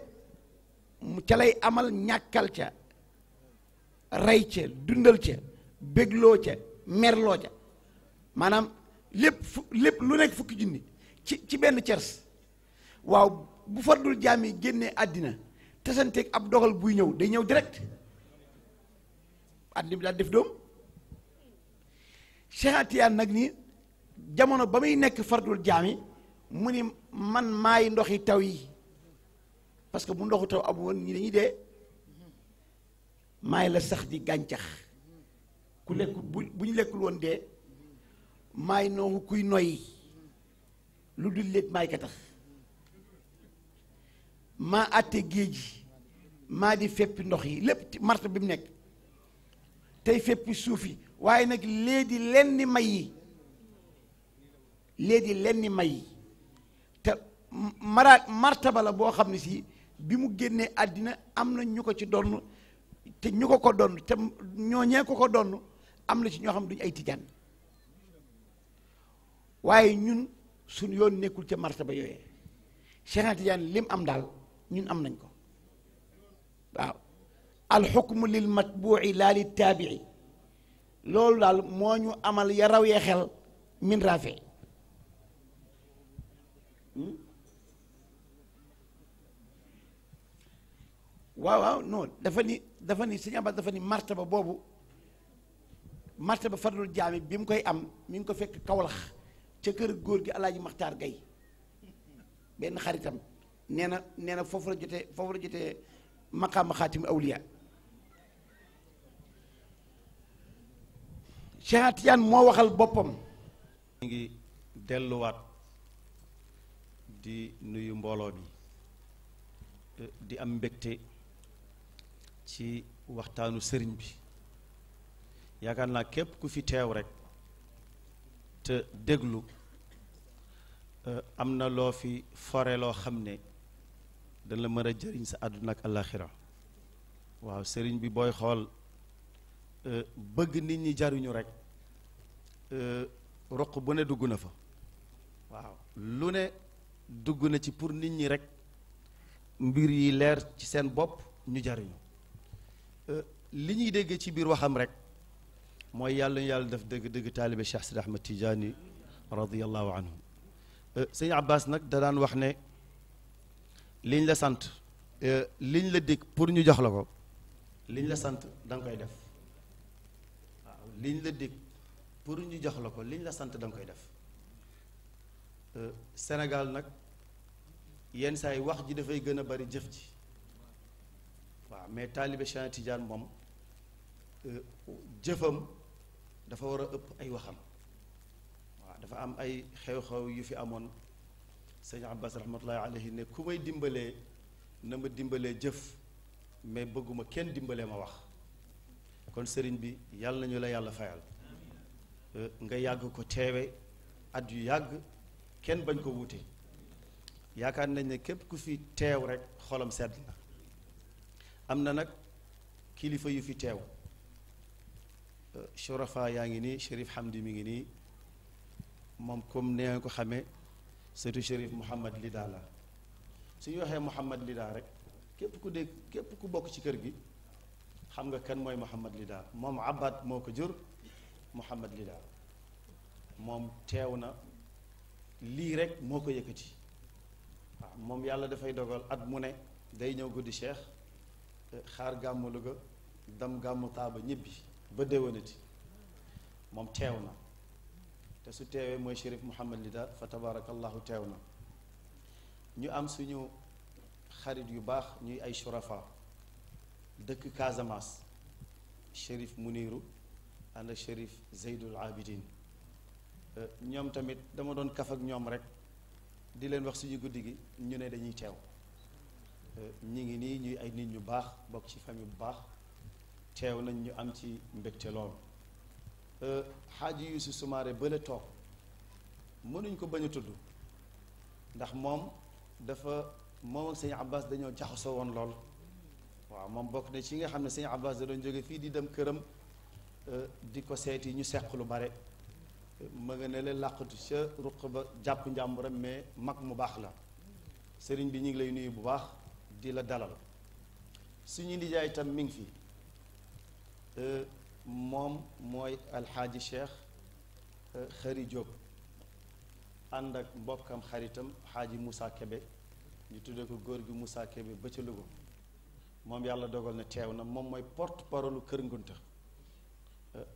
ca lay amal ñàkkal ca rey ca dundal ca bégloo ca merloo ca maanaam lépp lu nekk fukki junni ci benn cers waaw bu fardul jaam yi génnee àddina tasanteeg ab dogal buy ñëw day ñëw direct àddina bi daal def doom Cheikh Atiyaan nag ni jamono ba muy nekk fardul jaam yi mu ni man maay ndoxi taw yi parce que bu ndoxu taw amu woon ñi dañuy dee maay la sax di gàncax ku lekkul bu ñu lekkul woon dee maay nooxu kuy noyyi lu dul léet maay ka tax maa àtte géej gi maa di feppi ndox yi lépp marta bi mu nekk tey feppi suuf yi waaye nag léegi lenn may yi te martaba la boo xam ne si bi mu génnee àddina am na ñu ko ci donn te ñu ko donn te ñooñee ko donn am na ci ñoo xam ne duñu ay tijaan waaye ñun suñ yoon nekkul ca martaba yooyee Cheikh Tijaan lim am daal ñun am nañ ko waaw alxukmu lil matbuuci laa li taabici loolu daal moo ñu amal ya raw yee xel min rafe waaw non dafa ni sëñ Abbas dafa ni martaba boobu martaba fardul jaami bi mu koy am mi ngi ko fekk Kawlax ca kër góor gi Alaaji Maxtaar Gay benn xaritam nee na foofu la jotee maqaama xaatimu awliya Cheikh Tijaan moo waxal boppam. ñu ngi delluwaat di nuyu mbooloo bi di am mbégte ci waxtaanu sëriñ bi yaakaar naa képp ku fi teew rek te déglu am na loo fi fore loo xam ne dana la mën a jëriñ sa àdduna ak àllaaxira waaw sëriñ bi booy xool bëgg nit ñi jariñu rek roq bu ne dugg na fa waaw lu ne dugg na ci pour nit ñi rek mbir yi leer ci seen bopp ñu jariñu li ñuy dégg ci biir waxam rek mooy yàlla def dëgg taalibe Cheikh Sidi Ahmad Tijaani radiyallahu anhu sëñ Abbas nag da daan wax ne liñ la sant liñ la dig pour ñu jox la ko liñ la sant da nga koy def waaw liñ la dig pour ñu jox la ko liñ la sant da nga koy def Sénégal nag yenn saa yi wax ji dafay gën a bari jëf ji waaw mais taalibe Cheikh Tidiane moom jëfam dafa war a ëpp ay waxam waaw dafa am ay xew-xew yu fi amoon sëñ Abbas rahmatullahi alayhi ne ku may dimbalee na ma dimbalee jëf mais bëgguma kenn dimbalee ma wax kon sëriñ bi yàlla nañu la yàlla fayal nga yàgg ko teewe at yu yàgg kenn bañ ko wuute yaakaar nañ ne képp ku fi teew rek xolam sedd na am na nag kilifa yu fi teew shurafa yaa ngi nii Chérif Hamdi mi ngi nii moom comme nee nga ko xamee surtout Chérif Mouhamad Lida la su ñu waxee Mouhamad Lida rek képp ku bokk ci kër gi xam nga kan mooy Mouhamad Lida moom Abbad moo ko jur Mouhamad Lida moom teew na lii rek moo ko yëkkati waaw moom yàlla dafay dogal at mu ne day ñëw guddi Cheikh xaar gàmmu Louga dem gàmmu Taaba ñibbi ba déwénati moom teew na te su teewee mooy Chérif Mouhamad Lida fa tabarakallahu teew na ñu am suñu xarit yu baax ñuy ay shurafa dëkk Casamance Chérif Muniru ànd ak Chérif Zeydul Abidin ñoom tamit dama doon kaf ak ñoom rek di leen wax suñu guddi gi ñu ne dañuy teew ñi ngi nii ñuy ay nit ñu baax bokk ci famille bu baax teew nañ ñu am ci mbégte lool xaaji Yuusu Sumaare bële toog mënuñ ko bañ a tudd ndax moom ak sëñ Abbas dañoo jaxasoo woon lool waaw moom bokk na ci nga xam ne sëñ Abbas da doon jóge fii di dem këram di ko seeti ñu seq lu bare ma nga ne leen làqatu ca ruq ba jàpp njàmburam mais mag mu baax la sëriñ bi ñu ngi lay nuyu bu baax di la dalal suñu nijaay itam mi ngi fi moom mooy alxaaji Cheikh Xëri Diop ànd ak mbokkam xaritam xaaji Moussa Kebe ñu tuddee ko góor gi Moussa Kebe ba ca Louga moom yàlla dogal na teew na moom mooy porte parole kër Ngunta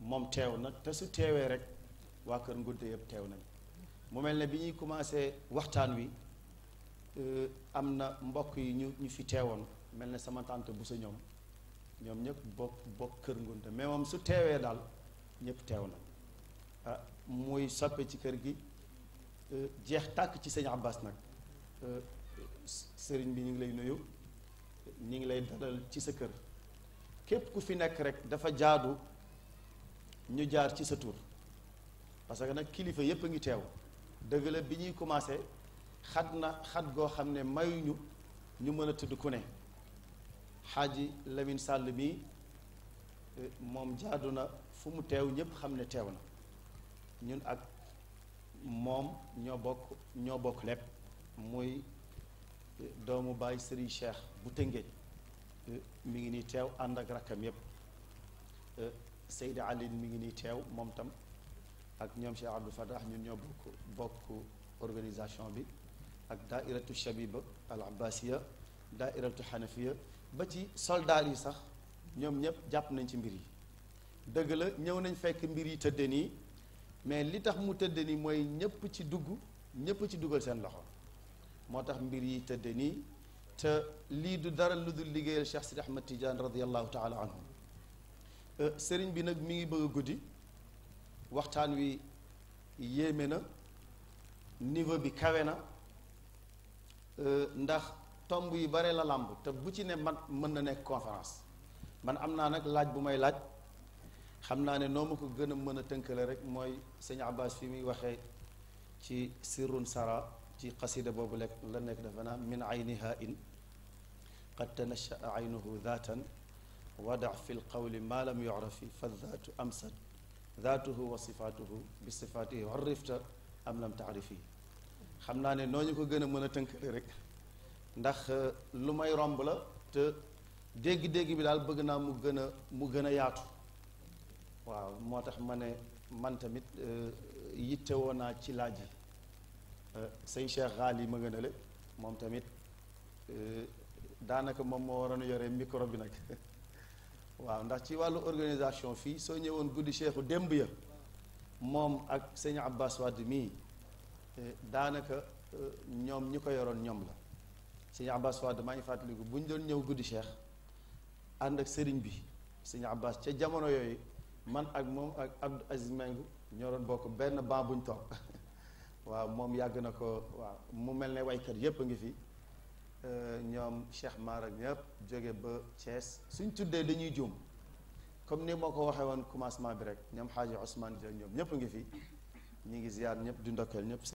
moom teew na te su teewee rek waa kër Ngunta yëpp teew nañ mu mel ne bi ñuy commencé waxtaan wi am na mbokk yi ñu fi teewoon mel ne sama tante bu sa ñoom ñëpp bokk kër Ngunta mais moom su teewee daal ñëpp teew na muy soppe ci kër gi jeex tàkk ci sëñ Abbas nag sëriñ bi ñu ngi lay nuyu ñu ngi lay dalal ci sa kër képp ku fi nekk rek dafa jaadu ñu jaar ci sa tur parce que nag kilifa yépp a ngi teew dëgg la bi ñuy commencé xat goo xam ne mayuñu ñu mën a tudd ku ne xaaji Lamine Sall mii moom jaadu na fu mu teew ñépp xam ne teew na ñun ak moom ñoo bokk lépp muy doomu baay Serigne Cheikh bu Tëngéej mi ngi nii teew ànd ak rakkam yépp Seydi Aline mi ngi nii teew moom tam ak ñoom Cheikh Abdou Fatah ñun ñoo bokk organisation bi ak daairatu shabiba al abbasiya daairatu xanafiya ba ci soldaar yi sax ñoom ñëpp jàpp nañ ci mbir yi dëgg la ñëw nañ fekk mbir yi tëdde nii mais li tax mu tëdde nii mooy ñëpp ci dugal seen loxo moo tax mbir yi tëdde nii te lii du dara lu dul liggéeyal Cheikh Sidi Ahmad Tidiane radiallahu taala anhu sëriñ bi nag mi ngi bëgg a guddi waxtaan wi yéeme na niveau bi kawe na ndax tomb yu bare la làmb te bu ci ne man mën na nekk conférence man am naa nag laaj bu may laaj xam naa ne noo ma ko gën a mën a tënkale rek mooy sëñ Abbas fi muy waxee ci sirrun sara ci xasida boobu lekk la nekk dafa naa min ayniha in qad tanashaa aynuhu daatan wada fi lqawli ma lam yurafi fa daatu amsat daatuhu wa sifaatuhu bi sifaatihi warifta am lam taarifi xam naa ne noo ñu ko gën a mën a tënkale rek ndax lu may romb la te dégg-dégg bi daal bëgg naa mu gën a yaatu waaw moo tax ma ne man tamit yitte woo naa ci laaj yi sëñ Cheikh Ghali ma nga ne le moom tamit daanaka moom moo waroon yore micro bi nag waaw ndax ci wàllu organisation fii soo ñëwoon guddi Cheikhu démb ya moom ak sëñ Abbas Wade mii daanaka ñoom ñi ko yoroon ñoom la sëñ Abbas Wade maa ngi fàttaliku bu ñu doon ñëw guddi Cheikh ànd ak sëriñ bi sëñ Abbas ca jamono yooyu man ak moom ak Abdou Aziz Meng ñoo doon bokk benn banc buñ toog waaw moom yàgg na ko waaw mu mel ne waykat yépp a ngi fi ñoom Cheikh Mar ak ñëpp jóge ba Thiès suñ tuddee dañuy juum comme ni moo ko waxee woon commencement bi rek ñoom xaaji Ousmane Dia ñoom ñëpp a ngi fi ñu ngi ziyaar ñëpp di ndokkeel ñëpp